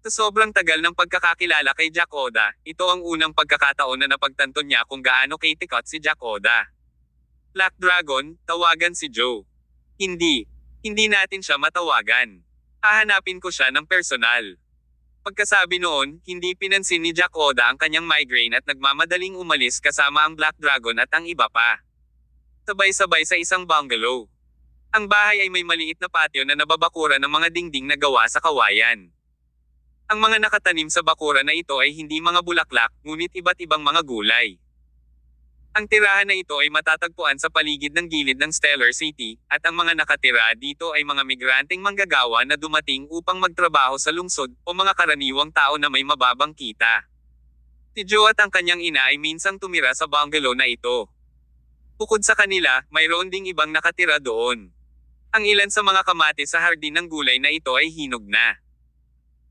Sa sobrang tagal ng pagkakakilala kay Jack Oda, ito ang unang pagkakataon na napagtanto niya kung gaano kitikot si Jack Oda. Black Dragon, tawagan si Joe. Hindi natin siya matawagan. Hahanapin ko siya ng personal. Pagkasabi noon, hindi pinansin ni Jack Oda ang kanyang migraine at nagmamadaling umalis kasama ang Black Dragon at ang iba pa. Sabay-sabay sa isang bungalow. Ang bahay ay may maliit na patio na nababakuran ng mga dingding na gawa sa kawayan. Ang mga nakatanim sa bakura na ito ay hindi mga bulaklak, ngunit iba't ibang mga gulay. Ang tirahan na ito ay matatagpuan sa paligid ng gilid ng Stellar City, at ang mga nakatira dito ay mga migranteng manggagawa na dumating upang magtrabaho sa lungsod, o mga karaniwang tao na may mababang kita. Si Joe at ang kanyang ina ay minsang tumira sa bungalow na ito. Bukod sa kanila, mayroon ding ibang nakatira doon. Ang ilan sa mga kamatis sa hardin ng gulay na ito ay hinog na.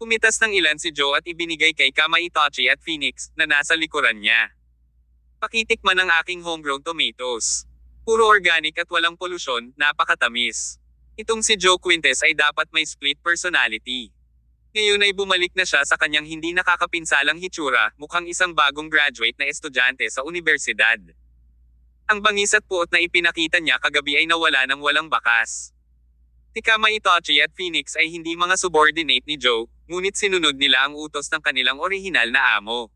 Pumitas ng ilan si Joe at ibinigay kay Kama Itachi at Phoenix, na nasa likuran niya. Pakitikman ang aking homegrown tomatoes. Puro organic at walang polusyon, napakatamis. Itong si Joe Quintes ay dapat may split personality. Ngayon ay bumalik na siya sa kanyang hindi nakakapinsalang hitsura, mukhang isang bagong graduate na estudyante sa unibersidad. Ang bangis at puot na ipinakita niya kagabi ay nawala ng walang bakas. Si Kama Itachi at Phoenix ay hindi mga subordinate ni Joe, ngunit sinunod nila ang utos ng kanilang orihinal na amo.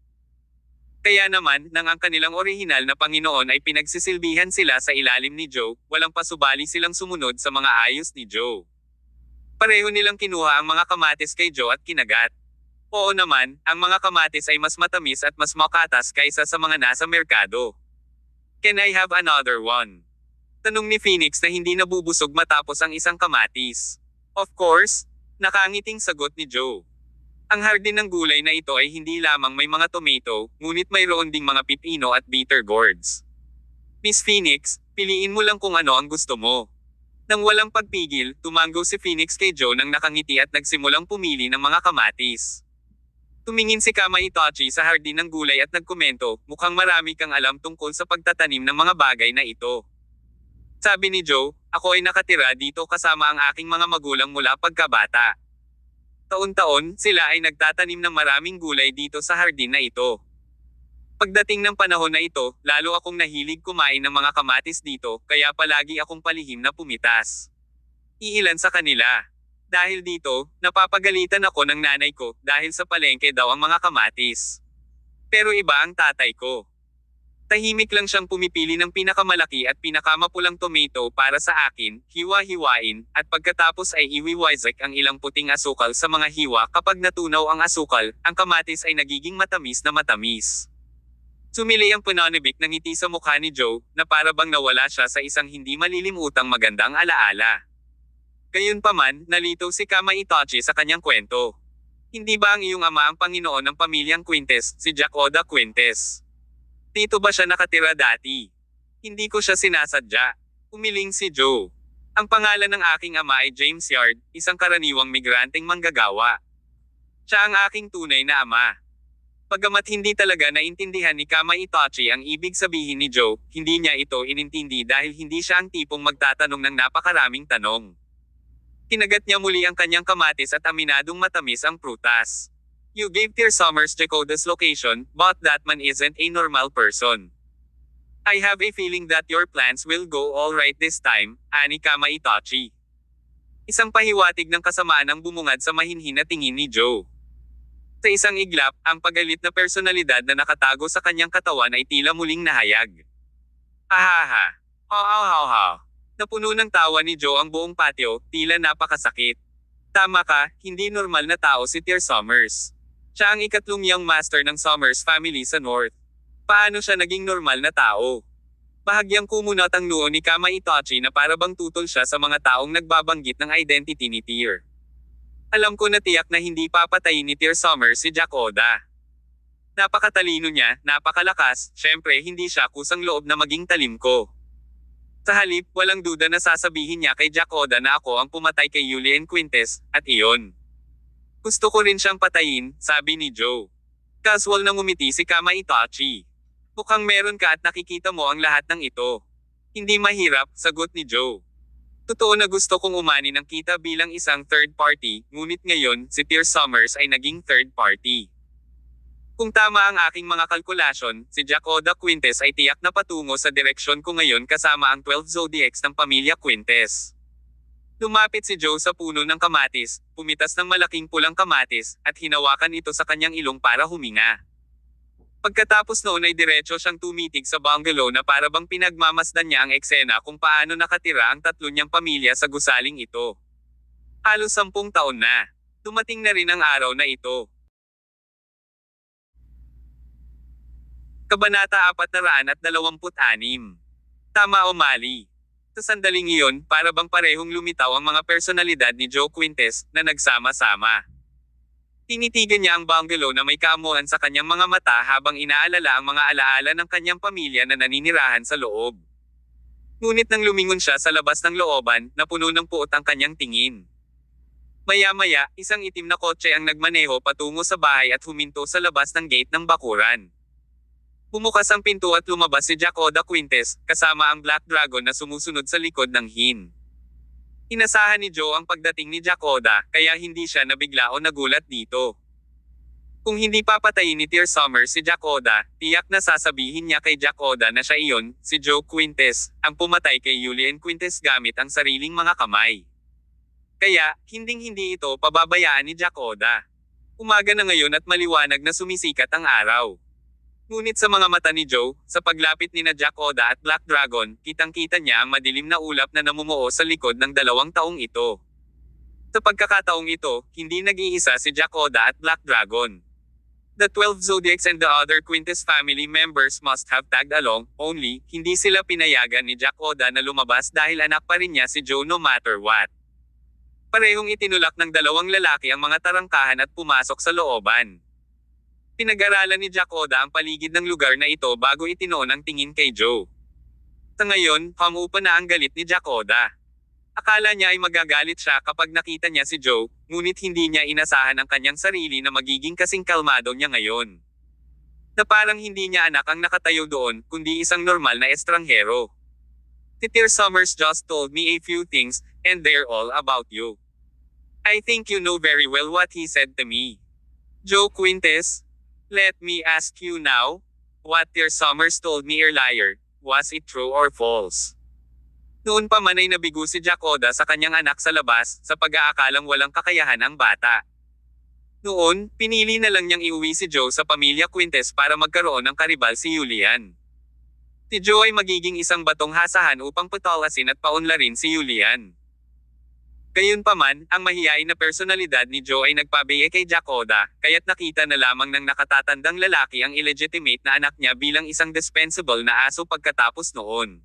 Kaya naman, nang ang kanilang orihinal na Panginoon ay pinagsisilbihan sila sa ilalim ni Joe, walang pasubali silang sumunod sa mga ayos ni Joe. Pareho nilang kinuha ang mga kamatis kay Joe at kinagat. Oo naman, ang mga kamatis ay mas matamis at mas makatas kaysa sa mga nasa merkado. Can I have another one? Tanong ni Phoenix na hindi nabubusog matapos ang isang kamatis. Of course, nakangiting sagot ni Joe. Ang hardin ng gulay na ito ay hindi lamang may mga tomato, ngunit mayroon ding mga pipino at bitter gourds. Miss Phoenix, Piliin mo lang kung ano ang gusto mo. Nang walang pagpigil, tumango si Phoenix kay Joe nang nakangiti at nagsimulang pumili ng mga kamatis. Tumingin si Kama Itachi sa hardin ng gulay at nagkomento, mukhang marami kang alam tungkol sa pagtatanim ng mga bagay na ito. Sabi ni Joe, ako ay nakatira dito kasama ang aking mga magulang mula pagkabata. Taon-taon, sila ay nagtatanim ng maraming gulay dito sa hardin na ito. Pagdating ng panahon na ito, lalo akong nahilig kumain ng mga kamatis dito, kaya palagi akong palihim na pumitas. Iilan sa kanila. Dahil dito, napapagalitan ako ng nanay ko dahil sa palengke daw ang mga kamatis. Pero iba ang tatay ko. Tahimik lang siyang pumipili ng pinakamalaki at pinakamapulang tomato para sa akin, hiwa-hiwain, at pagkatapos ay iwiwizak ang ilang puting asukal sa mga hiwa. Kapag natunaw ang asukal, ang kamatis ay nagiging matamis na matamis. Sumili ang pananabik ng ngiti sa mukha ni Joe, na para bang nawala siya sa isang hindi malilimutang magandang alaala. Gayunpaman, nalito si Kama Itachi sa kanyang kwento. Hindi ba ang iyong ama ang Panginoon ng pamilyang Quintes, si Jack Oda Quintes? Dito ba siya nakatira dati? Hindi ko siya sinasadya. Umiling si Joe. Ang pangalan ng aking ama ay James Yard, isang karaniwang migranteng manggagawa. Siya ang aking tunay na ama. Pagamat hindi talaga naintindihan ni Kama Itachi ang ibig sabihin ni Joe, hindi niya ito inintindi dahil hindi siya ang tipong magtatanong ng napakaraming tanong. Kinagat niya muli ang kanyang kamatis at aminadong matamis ang prutas. You gave Dear Summers Jacoda's location, but that man isn't a normal person. I have a feeling that your plans will go all right this time, ani Kama Itachi. Isang pahiwatig ng kasamaan ang bumungad sa mahinhin na tingin ni Joe. Sa isang iglap, ang pagalit na personalidad na nakatago sa kanyang katawan ay tila muling nahayag. Ahaha. Ha. Napuno ng tawa ni Joe ang buong patio, tila napakasakit. Tama ka, hindi normal na tao si Dear Summers. Siya ang ikatlong young master ng Summers family sa North. Paano siya naging normal na tao? Bahagyang kumunat ang noo ni Kama Itachi na para bang tutol siya sa mga taong nagbabanggit ng identity ni Dear. Alam ko na tiyak na hindi papatayin ni Dear Summers si Jack Oda. Napakatalino niya, napakalakas, syempre hindi siya kusang loob na maging talim ko. Sa halip, walang duda na sasabihin niya kay Jack Oda na ako ang pumatay kay Julian Quintes, at iyon. Gusto ko rin siyang patayin, sabi ni Joe. Casual na ngumiti si Kama Itachi. Mukhang meron ka at nakikita mo ang lahat ng ito. Hindi mahirap, sagot ni Joe. Totoo na gusto kong umani ng kita bilang isang third party, ngunit ngayon, si Dear Summers ay naging third party. Kung tama ang aking mga kalkulasyon, si Jack Oda Quintes ay tiyak na patungo sa direksyon ko ngayon kasama ang 12 zodiacs ng pamilya Quintes. Lumapit si Joe sa puno ng kamatis, pumitas ng malaking pulang kamatis, at hinawakan ito sa kanyang ilong para huminga. Pagkatapos noon ay diretso siyang tumitig sa bungalow na para bang pinagmamasdan niya ang eksena kung paano nakatira ang tatlo niyang pamilya sa gusaling ito. Halos 10 taon na. Dumating na rin ang araw na ito. Kabanata 426. Tama o mali? Sa sandaling iyon, para bang parehong lumitaw ang mga personalidad ni Joe Quintes, na nagsama-sama. Tinitigan niya ang bungalow na may kaamuhan sa kanyang mga mata habang inaalala ang mga alaala ng kanyang pamilya na naninirahan sa loob. Ngunit nang lumingon siya sa labas ng looban, napuno ng puot ang kanyang tingin. Maya-maya, isang itim na kotse ang nagmaneho patungo sa bahay at huminto sa labas ng gate ng bakuran. Bumukas ang pinto at lumabas si Jack Oda Quintes, kasama ang Black Dragon na sumusunod sa likod ng hin. Inasahan ni Joe ang pagdating ni Jack Oda, kaya hindi siya nabigla o nagulat dito. Kung hindi papatayin ni Dear Summers si Jack Oda, tiyak na sasabihin niya kay Jack Oda na siya iyon, si Joe Quintes, ang pumatay kay Julian Quintes gamit ang sariling mga kamay. Kaya, hinding-hindi ito pababayaan ni Jack Oda. Umaga na ngayon at maliwanag na sumisikat ang araw. Ngunit sa mga mata ni Joe, sa paglapit ni na Jack Oda at Black Dragon, kitang-kita niya ang madilim na ulap na namumuo sa likod ng 2 taong ito. Sa pagkakataong ito, hindi nag-iisa si Jack Oda at Black Dragon. The 12 Zodiacs and the other Quintes family members must have tagged along, only, hindi sila pinayagan ni Jack Oda na lumabas dahil anak pa rin niya si Joe no matter what. Parehong itinulak ng 2 lalaki ang mga tarangkahan at pumasok sa looban. Pinag-aralan ni Jack Oda ang paligid ng lugar na ito bago itinoon ang tingin kay Joe. Sa ngayon, hamupa na ang galit ni Jacoda. Akala niya ay magagalit siya kapag nakita niya si Joe, ngunit hindi niya inasahan ang kanyang sarili na magiging kasing kalmado niya ngayon. Na parang hindi niya anak ang nakatayo doon, kundi isang normal na estranghero. Teacher Summers just told me a few things, and they're all about you. I think you know very well what he said to me. Joe Quintes, let me ask you now, what Teacher Summers told me earlier, was it true or false? Noon pa man ay nabigo si Jacoda sa kanyang anak sa labas, sa pag-aakalang walang kakayahan ang bata. Noon, pinili na lang niyang iuwi si Joe sa pamilya Quintes para magkaroon ng karibal si Julian. Si Joe ay magiging isang batong hasahan upang patalasin at paunlarin si Julian. Gayunpaman, ang mahiyain na personalidad ni Joe ay nagpabiye kay Jacoda, kaya't nakita na lamang ng nakatatandang lalaki ang illegitimate na anak niya bilang isang dispensable na aso pagkatapos noon.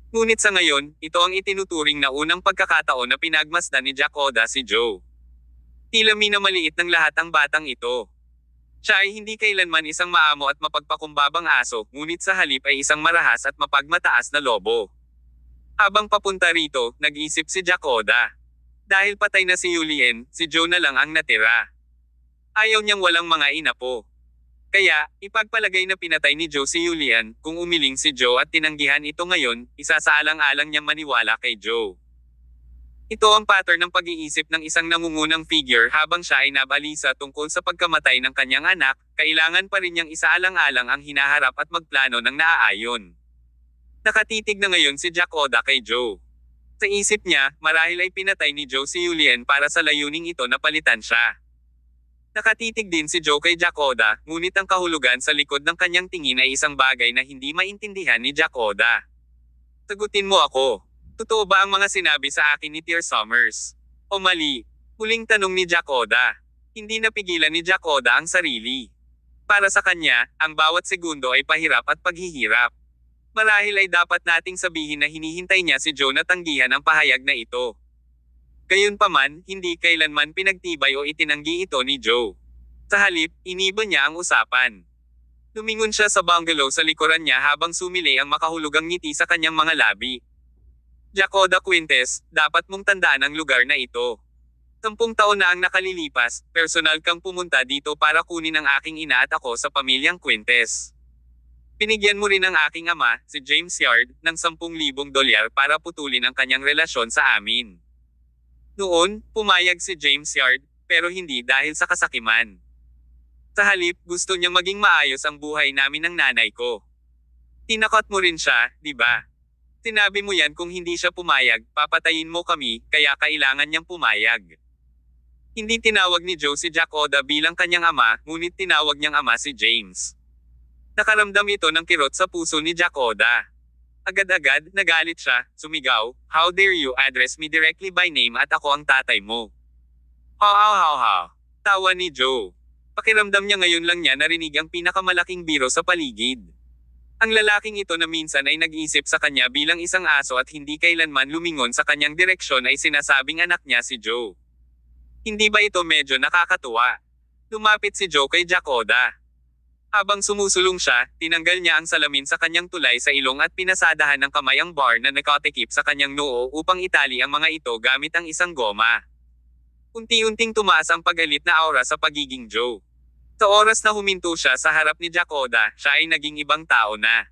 Ngunit sa ngayon, ito ang itinuturing na unang pagkakataon na pinagmasdan ni Jacoda si Joe. Tila minamaliit ng lahat ang batang ito. Siya ay hindi kailanman isang maamo at mapagpakumbabang aso, ngunit sa halip ay isang marahas at mapagmataas na lobo. Habang papunta rito, nag-isip si Jacoda. Dahil patay na si Julian, si Joe na lang ang natira. Ayaw niyang walang mga inapo. Kaya, ipagpalagay na pinatay ni Joe si Julian, kung umiling si Joe at tinanggihan ito ngayon, isasaalang-alang niyang maniwala kay Joe. Ito ang pattern ng pag-iisip ng isang nangungunang figure habang siya ay nabalisa tungkol sa pagkamatay ng kanyang anak, kailangan pa rin niyang isaalang-alang ang hinaharap at magplano ng naaayon. Nakatitig na ngayon si Jacoda kay Joe. Sa isip niya, marahil ay pinatay ni Joe si Julian para sa layuning ito na palitan siya. Nakatitig din si Joe kay Jacoda, ngunit ang kahulugan sa likod ng kanyang tingin ay isang bagay na hindi maintindihan ni Jacoda. Sagutin mo ako. Totoo ba ang mga sinabi sa akin ni Teacher Summers? O mali? Huling tanong ni Jacoda. Hindi napigilan ni Jacoda ang sarili. Para sa kanya, ang bawat segundo ay pahirap at paghihirap. Marahil ay dapat nating sabihin na hinihintay niya si Joe na tanggihan ang pahayag na ito. Gayunpaman, hindi kailanman pinagtibay o itinanggi ito ni Joe. Sa halip, iniba niya ang usapan. Lumingon siya sa bungalow sa likuran niya habang sumili ang makahulugang ngiti sa kanyang mga labi. Jacoda Quintes, dapat mong tandaan ang lugar na ito. 10 taon na ang nakalilipas, personal kang pumunta dito para kunin ang aking ina at ako sa pamilyang Quintes. Pinigyan mo rin ang aking ama, si James Yard, ng 10,000 dolyar para putulin ang kanyang relasyon sa amin. Noon, pumayag si James Yard, pero hindi dahil sa kasakiman. Sa halip, gusto niyang maging maayos ang buhay namin ng nanay ko. Tinakot mo rin siya, di ba? Sinabi mo yan kung hindi siya pumayag, papatayin mo kami, kaya kailangan niyang pumayag. Hindi tinawag ni Joe si Jacoda bilang kanyang ama, ngunit tinawag niyang ama si James. Nakaramdam ito ng kirot sa puso ni Jacoda. Agad-agad, nagalit siya, sumigaw, "How dare you address me directly by name at ako ang tatay mo?" Ha. Tawa ni Joe. Pakiramdam niya ngayon lang niya narinig ang pinakamalaking biro sa paligid. Ang lalaking ito na minsan ay nag-isip sa kanya bilang isang aso at hindi kailanman lumingon sa kanyang direksyon ay sinasabing anak niya si Joe. Hindi ba ito medyo nakakatuwa? Lumapit si Joe kay Jacoda. Habang sumusulong siya, tinanggal niya ang salamin sa kanyang tulay sa ilong at pinasadahan ng kamay ang bar na nakatikip sa kanyang noo upang itali ang mga ito gamit ang isang goma. Unti-unting tumaas ang pagalit na aura sa pagiging Joe. Sa oras na huminto siya sa harap ni Jacoda, siya ay naging ibang tao na.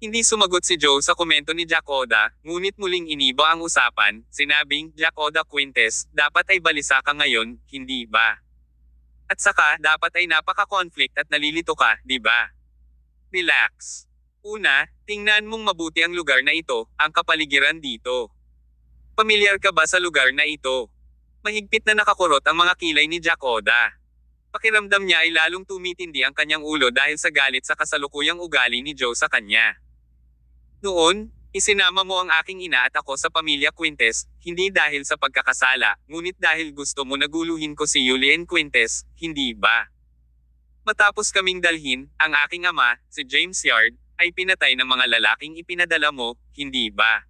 Hindi sumagot si Joe sa komento ni Jacoda, ngunit muling iniba ang usapan, sinabing, "Jacoda Quintes, dapat ay balisa ka ngayon, hindi ba? At saka, dapat ay napaka-conflict at nalilito ka, di ba? Relax. Una, tingnan mong mabuti ang lugar na ito, ang kapaligiran dito. Pamilyar ka ba sa lugar na ito?" Mahigpit na nakakurot ang mga kilay ni Jacoda. Pakiramdam niya ay lalong tumitindi ang kanyang ulo dahil sa galit sa kasalukuyang ugali ni Joe sa kanya. Noon, isinama mo ang aking ina at ako sa pamilya Quintes, hindi dahil sa pagkakasala, ngunit dahil gusto mo naguluhin ko si Julian Quintes, hindi ba? Matapos kaming dalhin, ang aking ama, si James Yard, ay pinatay ng mga lalaking ipinadala mo, hindi ba?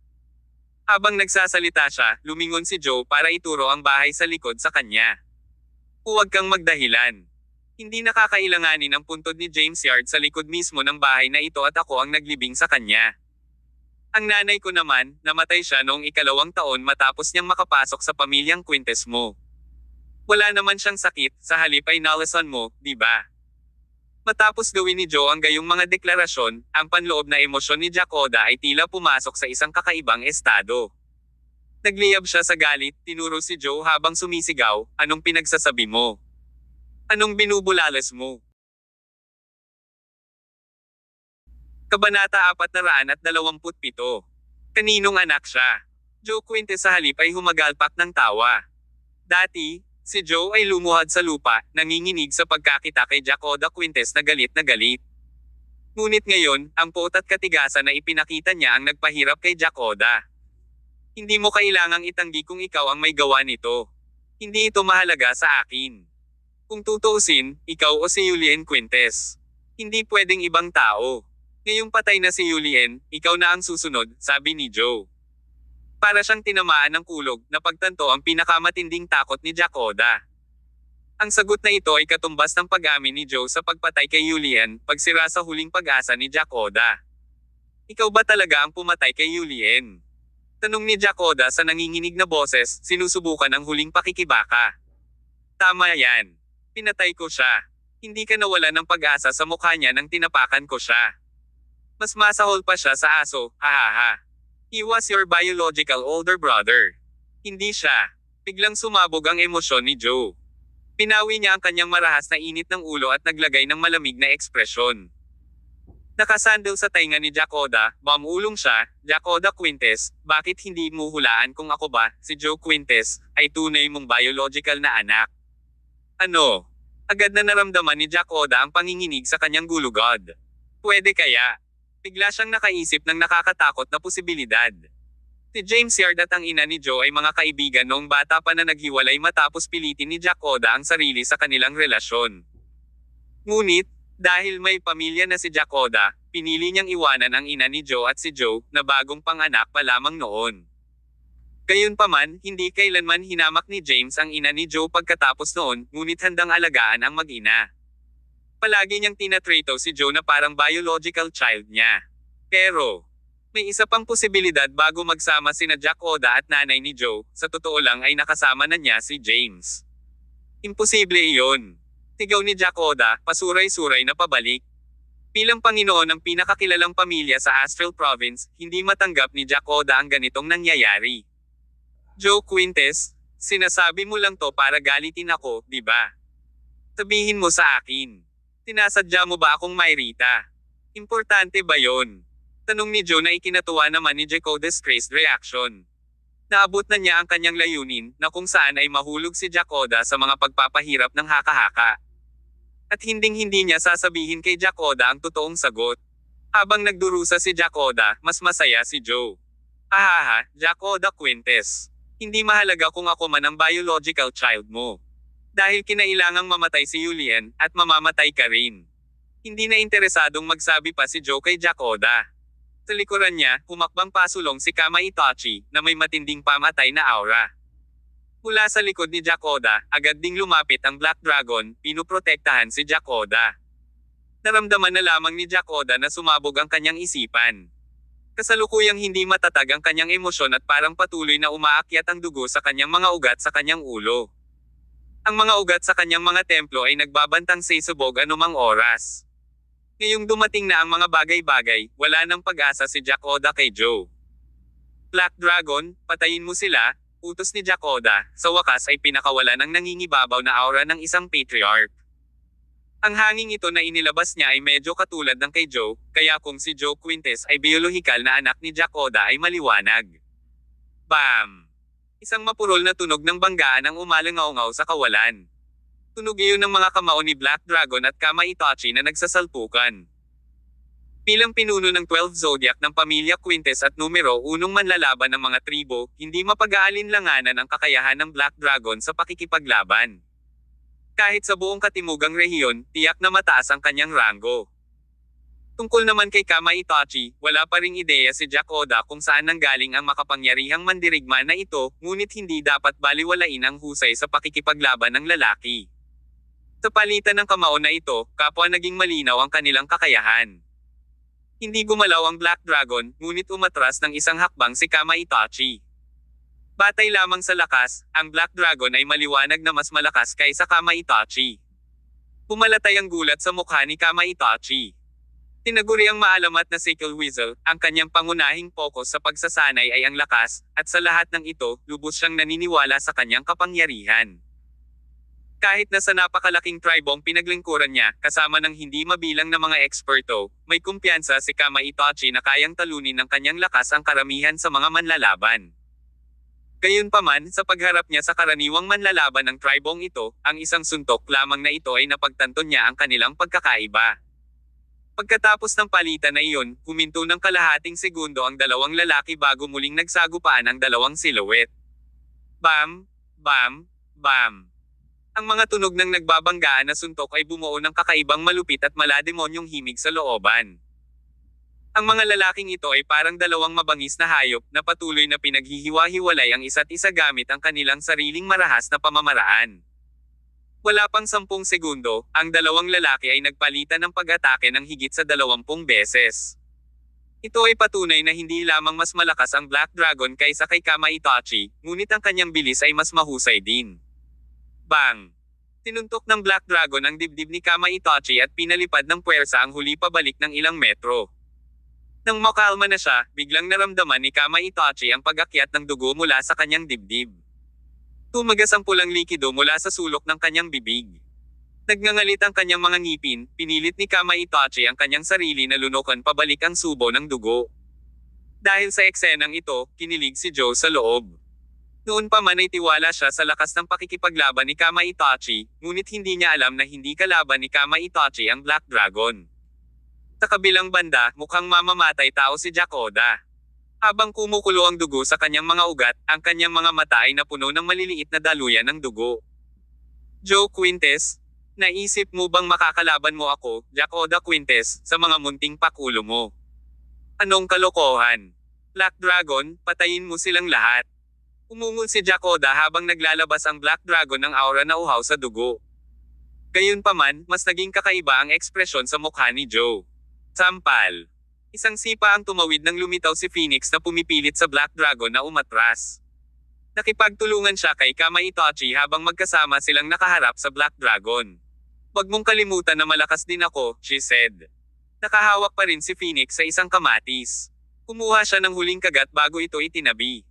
Habang nagsasalita siya, lumingon si Joe para ituro ang bahay sa likod sa kanya. Huwag kang magdahilan. Hindi nakakailanganin ang puntod ni James Yard sa likod mismo ng bahay na ito at ako ang naglibing sa kanya. Ang nanay ko naman, namatay siya noong 2 taon matapos niyang makapasok sa pamilyang Quintes mo. Wala naman siyang sakit, sa halip ay nalasan mo, di ba? Matapos gawin ni Joe ang gayong mga deklarasyon, ang panloob na emosyon ni Jack Oda ay tila pumasok sa isang kakaibang estado. Nagliyab siya sa galit, tinuro si Joe habang sumisigaw, anong pinagsasabi mo? Anong binubulalas mo? Kabanata 427. Kaninong anak siya? Joe Quintes sa halip ay humagalpak ng tawa. Dati, si Joe ay lumuhad sa lupa, nanginginig sa pagkakita kay Jack Oda Quintes na galit na galit. Ngunit ngayon, ang poot at katigasan na ipinakita niya ang nagpahirap kay Jack Oda. Hindi mo kailangang itanggi kung ikaw ang may gawa nito. Hindi ito mahalaga sa akin. Kung tutuusin, ikaw o si Julien Quintes. Hindi pwedeng ibang tao. Ngayong patay na si Julien, ikaw na ang susunod, sabi ni Joe. Para siyang tinamaan ng kulog, napagtanto ang pinakamatinding takot ni Jack Oda. Ang sagot na ito ay katumbas ng pag-amin ni Joe sa pagpatay kay Julien, pagsira sa huling pag-asa ni Jack Oda. Ikaw ba talaga ang pumatay kay Julien? Tanong ni Jack Oda sa nanginginig na boses, sinusubukan ang huling pakikibaka. Tama yan. Pinatay ko siya. Hindi ka nawala ng pag-asa sa mukha niya nang tinapakan ko siya. Mas masahol pa siya sa aso, hahaha. He was your biological older brother. Hindi siya. Biglang sumabog ang emosyon ni Joe. Pinawi niya ang kanyang marahas na init ng ulo at naglagay ng malamig na ekspresyon. Nakasandal sa tainga ni Jack Oda, mamulong siya, Jack Oda Quintes, bakit hindi mo hulaan kung ako ba, si Joe Quintes, ay tunay mong biological na anak? Ano? Agad na naramdaman ni Jack Oda ang panginginig sa kanyang gulugod. Pwede kaya? Bigla siyang nakaisip ng nakakatakot na posibilidad. Si James Yard at ang ina ni Joe ay mga kaibigan noong bata pa na naghiwalay matapos pilitin ni Jack Oda ang sarili sa kanilang relasyon. Ngunit, dahil may pamilya na si Jack Oda, pinili niyang iwanan ang ina ni Joe at si Joe, na bagong panganak pa lamang noon. Gayunpaman, hindi kailanman hinamak ni James ang ina ni Joe pagkatapos noon, ngunit handang alagaan ang mag-ina. Palagi niyang tinatrato si Joe na parang biological child niya. Pero, may isa pang posibilidad bago magsama sina Jack Oda at nanay ni Joe, sa totoo lang ay nakasama na niya si James. Imposible iyon. Sigaw ni Jack Oda, pasuray-suray na pabalik. Bilang Panginoon ng pinakakilalang pamilya sa Astral Province, hindi matanggap ni Jack Oda ang ganitong nangyayari. Joe Quintes, sinasabi mo lang to para galitin ako, di ba? Sabihin mo sa akin. Tinasadya mo ba akong mairita? Importante ba yon? Tanong ni Joe na ikinatuwa naman ni Jack Oda's crazed reaction. Naabot na niya ang kanyang layunin, na kung saan ay mahulog si Jack Oda sa mga pagpapahirap ng haka-haka. At hinding-hindi niya sasabihin kay Jack Oda ang totoong sagot. Habang nagdurusa si Jack Oda, mas masaya si Joe. Ahaha, Jack Oda Quintes. Hindi mahalaga kung ako man ang biological child mo. Dahil kinailangang mamatay si Julien, at mamamatay ka rin. Hindi na interesadong magsabi pa si Joe kay Jack Oda. Sa likuran niya, humakbang pasulong si Kama Itachi, na may matinding pamatay na aura. Mula sa likod ni Jack Oda, agad ding lumapit ang Black Dragon, pinuprotektahan si Jack Oda. Naramdaman na lamang ni Jack Oda na sumabog ang kanyang isipan. Kasalukuyang hindi matatag ang kanyang emosyon at parang patuloy na umaakyat ang dugo sa kanyang mga ugat sa kanyang ulo. Ang mga ugat sa kanyang mga templo ay nagbabantang sisubog anumang oras. Ngayong dumating na ang mga bagay-bagay, wala nang pag-asa si Jack Oda kay Joe. Black Dragon, patayin mo sila, utos ni Jack Oda, sa wakas ay pinakawala ng nangingibabaw na aura ng isang patriarch. Ang hanging ito na inilabas niya ay medyo katulad ng kay Joe, kaya kung si Joe Quintes ay biolohikal na anak ni Jack Oda ay maliwanag. Bam! Isang mapurol na tunog ng banggaan ang umalangaw-ngaw sa kawalan. Tunog iyon ng mga kamao ni Black Dragon at Kama Itachi na nagsasalpukan. Bilang pinuno ng 12 zodiac ng pamilya Quintes at numero 1 manlalaban ng mga tribo, hindi mapag-aalinlanganan ang kakayahan ng Black Dragon sa pakikipaglaban. Kahit sa buong katimugang rehiyon, tiyak na mataas ang kanyang ranggo. Tungkol naman kay Kama Itachi, wala pa ring ideya si Jack Oda kung saan nanggaling ang makapangyarihang mandirigma na ito, ngunit hindi dapat baliwalain ang husay sa pakikipaglaban ng lalaki. Sa palitan ng kamao na ito, kapwa naging malinaw ang kanilang kakayahan. Hindi gumalaw ang Black Dragon, ngunit umatras ng isang hakbang si Kama Itachi. Batay lamang sa lakas, ang Black Dragon ay maliwanag na mas malakas kaysa Kama Itachi. Pumalatay ang gulat sa mukha ni Kama Itachi. Tinaguri ang maalamat na Sickle Weasel, ang kanyang pangunahing focus sa pagsasanay ay ang lakas, at sa lahat ng ito, lubos siyang naniniwala sa kanyang kapangyarihan. Kahit na sa napakalaking tribong pinaglingkuran niya, kasama ng hindi mabilang na mga eksperto, may kumpiyansa si Kama Itachi na kayang talunin ng kanyang lakas ang karamihan sa mga manlalaban. Gayunpaman, sa pagharap niya sa karaniwang manlalaban ng tribong ito, ang isang suntok lamang na ito ay napagtanto niya ang kanilang pagkakaiba. Pagkatapos ng palitan na iyon, huminto ng kalahating segundo ang dalawang lalaki bago muling nagsagupaan ang dalawang silhouette. Bam! Bam! Bam! Ang mga tunog ng nagbabanggaan na suntok ay bumuo ng kakaibang malupit at malademonyong himig sa looban. Ang mga lalaking ito ay parang dalawang mabangis na hayop na patuloy na pinaghihiwa-hiwalay ang isa't isa gamit ang kanilang sariling marahas na pamamaraan. Wala pang 10 segundo, ang dalawang lalaki ay nagpalitan ng pag-atake ng higit sa 20 beses. Ito ay patunay na hindi lamang mas malakas ang Black Dragon kaysa kay Kama Itachi, ngunit ang kanyang bilis ay mas mahusay din. Bang! Tinuntok ng Black Dragon ang dibdib ni Kama Itachi at pinalipad ng puwersa ang huli pabalik ng ilang metro. Nang makalma na siya, biglang naramdaman ni Kama Itachi ang pag-akyat ng dugo mula sa kanyang dibdib. Tumagas ang pulang likido mula sa sulok ng kanyang bibig. Nagngangalit ang kanyang mga ngipin, pinilit ni Kama Itachi ang kanyang sarili na lunukan pabalik ang subo ng dugo. Dahil sa eksenang ito, kinilig si Joe sa loob. Noon pa man ay tiwala siya sa lakas ng pakikipaglaban ni Kama Itachi, ngunit hindi niya alam na hindi kalaban ni Kama Itachi ang Black Dragon. Sa kabilang banda, mukhang mamamatay tao si Jack Oda. Habang kumukulo ang dugo sa kanyang mga ugat, ang kanyang mga mata ay napuno ng maliliit na daluyan ng dugo. Joe Quintes, naisip mo bang makakalaban mo ako, Jack Oda Quintes, sa mga munting pakulo mo? Anong kalokohan? Black Dragon, patayin mo silang lahat. Umungol si Jack Oda habang naglalabas ang Black Dragon ng aura na uhaw sa dugo. Gayunpaman, mas naging kakaiba ang ekspresyon sa mukha ni Joe. Sampal. Isang sipa ang tumawid nang lumitaw si Phoenix na pumipilit sa Black Dragon na umatras. Nakipagtulungan siya kay Kama Itachi habang magkasama silang nakaharap sa Black Dragon. "Huwag mong kalimutan na malakas din ako," she said. Nakahawak pa rin si Phoenix sa isang kamatis. Kumuha siya ng huling kagat bago ito itinabi.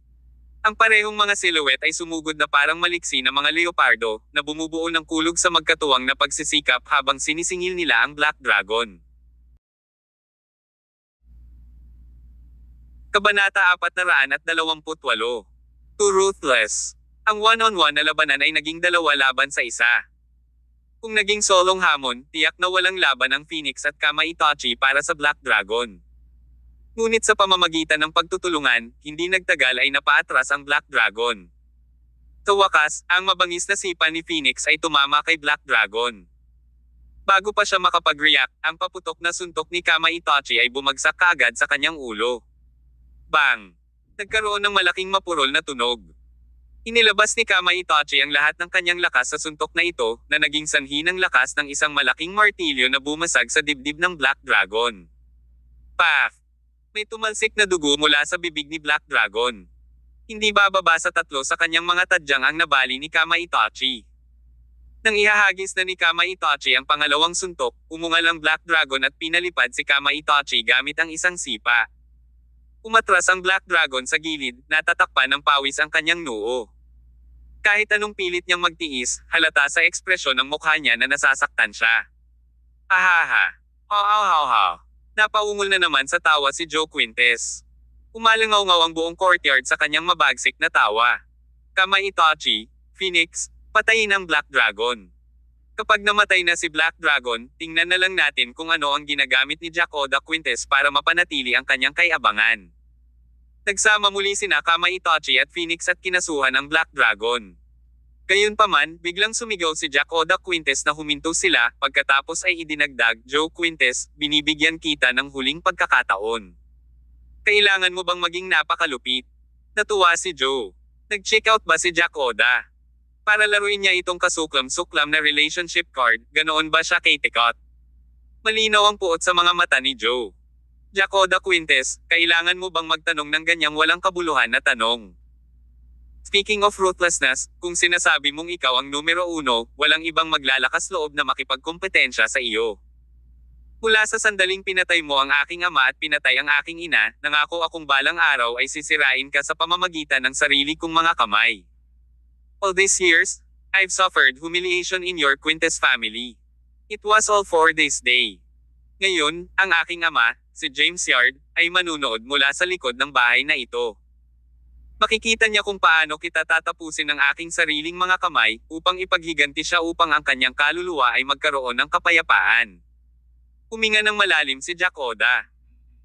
Ang parehong mga silhouette ay sumugod na parang maliksi na mga leopardo, na bumubuo ng kulog sa magkatuwang na pagsisikap habang sinisingil nila ang Black Dragon. Kabanata 428. Too Ruthless. Ang one-on-one na labanan ay naging 2 laban sa 1. Kung naging solong hamon, tiyak na walang laban ang Phoenix at Kama Itachi para sa Black Dragon. Ngunit sa pamamagitan ng pagtutulungan, hindi nagtagal ay napaatras ang Black Dragon. Sa wakas, ang mabangis na sipa ni Phoenix ay tumama kay Black Dragon. Bago pa siya makapag-react, ang paputok na suntok ni Kama Itachi ay bumagsak kaagad sa kanyang ulo. Bang! Nagkaroon ng malaking mapurol na tunog. Inilabas ni Kama Itachi ang lahat ng kanyang lakas sa suntok na ito, na naging sanhi ng lakas ng isang malaking martilyo na bumasag sa dibdib ng Black Dragon. Paf! May tumalsik na dugo mula sa bibig ni Black Dragon. Hindi bababa sa 3 sa kanyang mga tadyang ang nabali ni Kama Itachi. Nang ihahagis na ni Kama Itachi ang pangalawang suntok, umungal ang Black Dragon at pinalipad si Kama Itachi gamit ang isang sipa. Umatras ang Black Dragon sa gilid, natatakpan ng pawis ang kanyang noo. Kahit anong pilit niyang magtiis, halata sa ekspresyon ng mukha niya na nasasaktan siya. Ahaha! Haw. Napaungol na naman sa tawa si Joe Quintes. Umalangaw-ngaw ang buong courtyard sa kanyang mabagsik na tawa. Kama Itachi, Phoenix, patayin ang Black Dragon. Kapag namatay na si Black Dragon, tingnan na lang natin kung ano ang ginagamit ni Jack Oda Quintes para mapanatili ang kanyang kayabangan. Nagsama muli sina Kama Itachi at Phoenix at kinasuhan ang Black Dragon. Gayunpaman, biglang sumigaw si Jack Oda Quintes na huminto sila, pagkatapos ay idinagdag, "Joe Quintes, binibigyan kita ng huling pagkakataon. Kailangan mo bang maging napakalupit?" Natuwa si Joe. Nag-check out ba si Jack Oda? Para laruin niya itong kasuklam-suklam na relationship card, ganoon ba siya kay Tekot? Malinaw ang puot sa mga mata ni Joe. Jack Oda Quintes, kailangan mo bang magtanong ng ganyang walang kabuluhan na tanong? Speaking of ruthlessness, kung sinasabi mong ikaw ang numero uno, walang ibang maglalakas loob na makipagkompetensya sa iyo. Mula sa sandaling pinatay mo ang aking ama at pinatay ang aking ina, nangako akong balang araw ay sisirain ka sa pamamagitan ng sarili kong mga kamay. All these years, I've suffered humiliation in your Quintes family. It was all for this day. Ngayon, ang aking ama, si James Yard, ay manunood mula sa likod ng bahay na ito. Makikita niya kung paano kita tatapusin ng aking sariling mga kamay, upang ipaghiganti siya upang ang kanyang kaluluwa ay magkaroon ng kapayapaan. Huminga ng malalim si Jack Oda.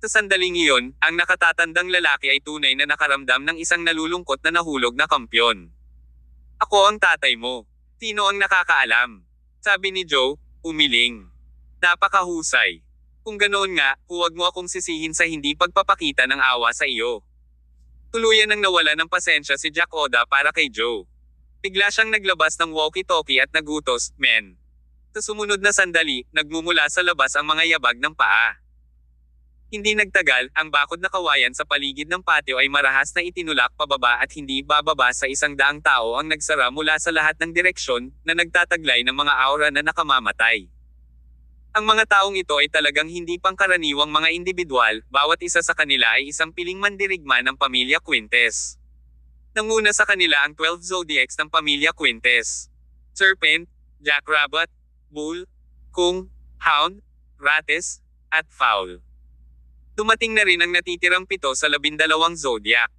Sa sandaling iyon, ang nakatatandang lalaki ay tunay na nakaramdam ng isang nalulungkot na nahulog na kampyon. Ako ang tatay mo. Sino ang nakakaalam? Sabi ni Joe, umiling. Napakahusay. Kung ganoon nga, huwag mo akong sisihin sa hindi pagpapakita ng awa sa iyo. Tuluyan nang nawala ng pasensya si Jack Oda para kay Joe. Bigla siyang naglabas ng walkie-talkie at nagutos, "Men." Sa sumunod na sandali, nagmumula sa labas ang mga yabag ng paa. Hindi nagtagal, ang bakod na kawayan sa paligid ng patio ay marahas na itinulak pababa at hindi bababa sa 100 tao ang nagsara mula sa lahat ng direksyon, na nagtataglay ng mga aura na nakamamatay. Ang mga taong ito ay talagang hindi pangkaraniwang mga individual, bawat isa sa kanila ay isang piling mandirigma ng pamilya Quintes. Nanguna sa kanila ang 12 zodiacs ng pamilya Quintes. Serpent, Jackrabbit, Bull, Kung, Hound, Rates, at Fowl. Dumating na rin ang natitirang 7 sa 12 zodiac.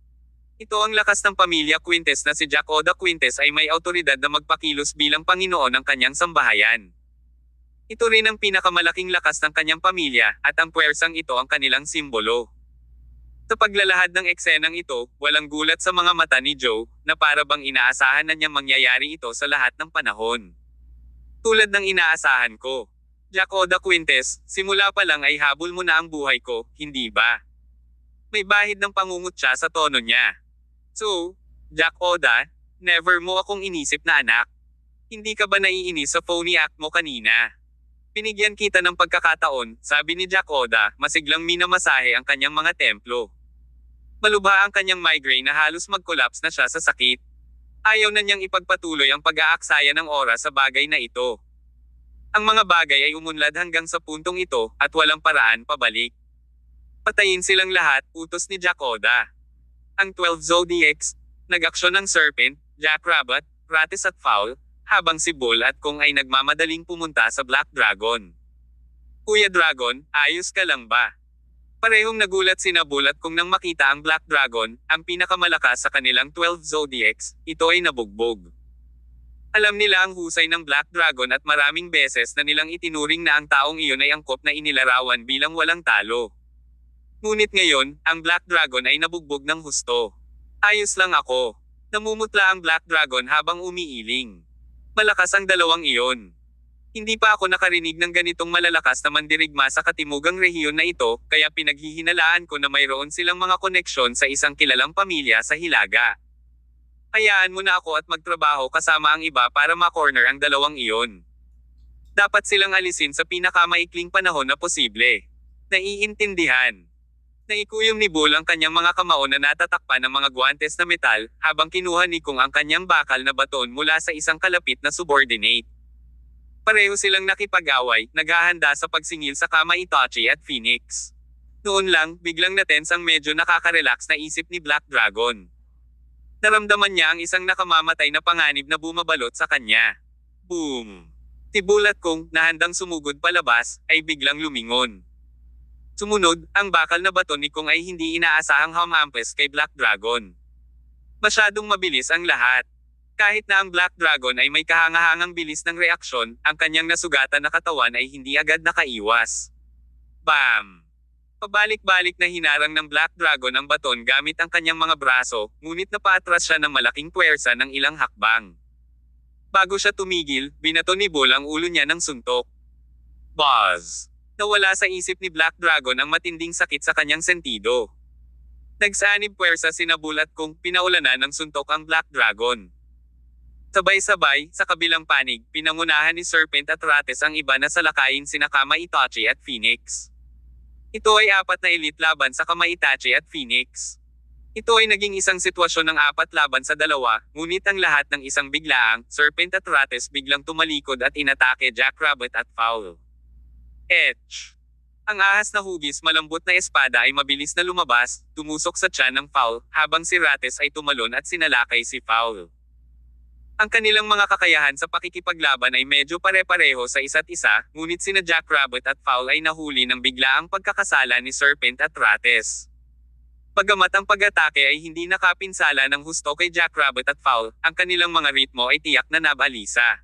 Ito ang lakas ng pamilya Quintes na si Jack Oda Quintes ay may autoridad na magpakilos bilang Panginoon ng kanyang sambahayan. Ito rin ang pinakamalaking lakas ng kanyang pamilya, at ang puwersang ito ang kanilang simbolo. Sa paglalahad ng eksenang ito, walang gulat sa mga mata ni Joe, na para bang inaasahan na niyang mangyayari ito sa lahat ng panahon. Tulad ng inaasahan ko. Jack Oda Quintes, simula pa lang ay habol mo na ang buhay ko, hindi ba? May bahid ng pangungutya sa tono niya. So, Jack Oda, never mo akong inisip na anak. Hindi ka ba naiinis sa phony act mo kanina? Binigyan kita ng pagkakataon, sabi ni Jack Oda, masiglang minamasahe ang kanyang mga templo. Malubha ang kanyang migraine na halos mag-collapse na siya sa sakit. Ayaw na niyang ipagpatuloy ang pag-aaksaya ng oras sa bagay na ito. Ang mga bagay ay umunlad hanggang sa puntong ito, at walang paraan pabalik. Patayin silang lahat, utos ni Jack Oda. Ang 12 zodiacs, nag-aksyon ng Serpent, Jackrabbit, Rates at Fowl, habang si Bull at Kung ay nagmamadaling pumunta sa Black Dragon. Kuya Dragon, ayos ka lang ba? Parehong nagulat sina Bull at Kung nang makita ang Black Dragon, ang pinakamalakas sa kanilang 12 zodiacs, ito ay nabugbog. Alam nila ang husay ng Black Dragon at maraming beses na nilang itinuring na ang taong iyon ay angkop na inilarawan bilang walang talo. Ngunit ngayon, ang Black Dragon ay nabugbog ng husto. Ayos lang ako. Namumutla ang Black Dragon habang umiiling. Malakas ang dalawang iyon. Hindi pa ako nakarinig ng ganitong malalakas na mandirigma sa katimugang rehiyon na ito, kaya pinaghihinalaan ko na mayroon silang mga koneksyon sa isang kilalang pamilya sa Hilaga. Hayaan mo na ako at magtrabaho kasama ang iba para ma-corner ang dalawang iyon. Dapat silang alisin sa pinakamaikling panahon na posible. Naiintindihan. Naikuyom ni Bull ang kanyang mga kamao na natatakpan ng mga guwantes na metal, habang kinuha ni Kung ang kanyang bakal na baton mula sa isang kalapit na subordinate. Pareho silang nakipag-away, naghahanda sa pagsingil sa kama Itachi at Phoenix. Noon lang, biglang natense ang medyo nakaka-relax na isip ni Black Dragon. Naramdaman niya ang isang nakamamatay na panganib na bumabalot sa kanya. Boom! Si Bull at Kung, na handang sumugod palabas, ay biglang lumingon. Sumunod, ang bakal na baton ni Kung ay hindi inaasahang humampes kay Black Dragon. Masyadong mabilis ang lahat. Kahit na ang Black Dragon ay may kahangahangang bilis ng reaksyon, ang kanyang nasugatan na katawan ay hindi agad nakaiwas. Bam! Pabalik-balik na hinarang ng Black Dragon ang baton gamit ang kanyang mga braso, ngunit napaatras siya ng malaking puwersa ng ilang hakbang. Bago siya tumigil, binato ni Bull ang ulo niya ng suntok. Buzz! Nawala sa isip ni Black Dragon ang matinding sakit sa kanyang sentido. Nagsanib puwersa sina Bull at Kung, pinaulanan ng suntok ang Black Dragon. Sabay-sabay, sa kabilang panig, pinangunahan ni Serpent at Rates ang iba na salakayin sina Kama Itachi at Phoenix. Ito ay apat na elite laban sa kamay Itachi at Phoenix. Ito ay naging isang sitwasyon ng 4 laban sa 2, ngunit ang lahat ng isang biglaang, Serpent at Rates biglang tumalikod at inatake Jackrabbit at Fowl. Etch. Ang ahas na hugis malambot na espada ay mabilis na lumabas, tumusok sa tiyan ng Fowl, habang si Rates ay tumalon at sinalakay si Fowl. Ang kanilang mga kakayahan sa pakikipaglaban ay medyo pare-pareho sa isa't isa, ngunit sina Jackrabbit at Fowl ay nahuli ng biglaang pagkakasala ni Serpent at Rates. Bagamat ang pag-atake ay hindi nakapinsala ng husto kay Jackrabbit at Fowl, ang kanilang mga ritmo ay tiyak na nabalisa.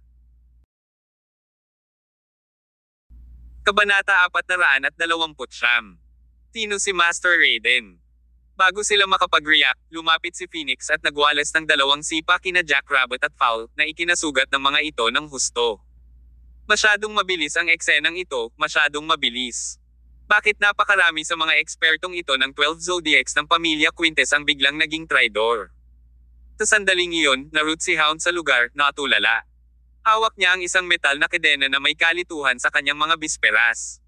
Kabanata 429. Sino si Master Raiden? Bago sila makapag-react, lumapit si Phoenix at nagwalas ng 2 sipa kina Jackrabbit at Fowl, na ikinasugat ng mga ito ng husto. Masyadong mabilis ang eksenang ito, masyadong mabilis. Bakit napakarami sa mga ekspertong ito ng 12 Zodiacs ng pamilya Quintes ang biglang naging traidor? Sa sandaling iyon, naroot si Hound sa lugar, natulala. Hawak niya ang isang metal na kadena na may kalituhan sa kanyang mga bisperas.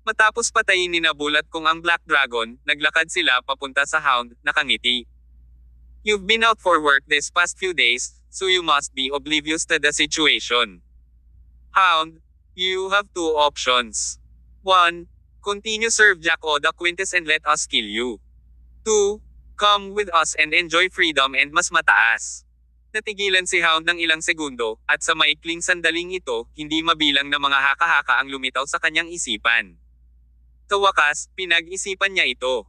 Matapos patayin ni Bull at Kung ang Black Dragon, naglakad sila papunta sa Hound, nakangiti. You've been out for work this past few days, so you must be oblivious to the situation. Hound, you have 2 options. 1. Continue serve Jack Oda Quintes and let us kill you. 2. Come with us and enjoy freedom and mas mataas. Natigilan si Hound ng ilang segundo, at sa maikling sandaling ito, hindi mabilang na mga haka-haka ang lumitaw sa kanyang isipan. Sa wakas, pinag-isipan niya ito.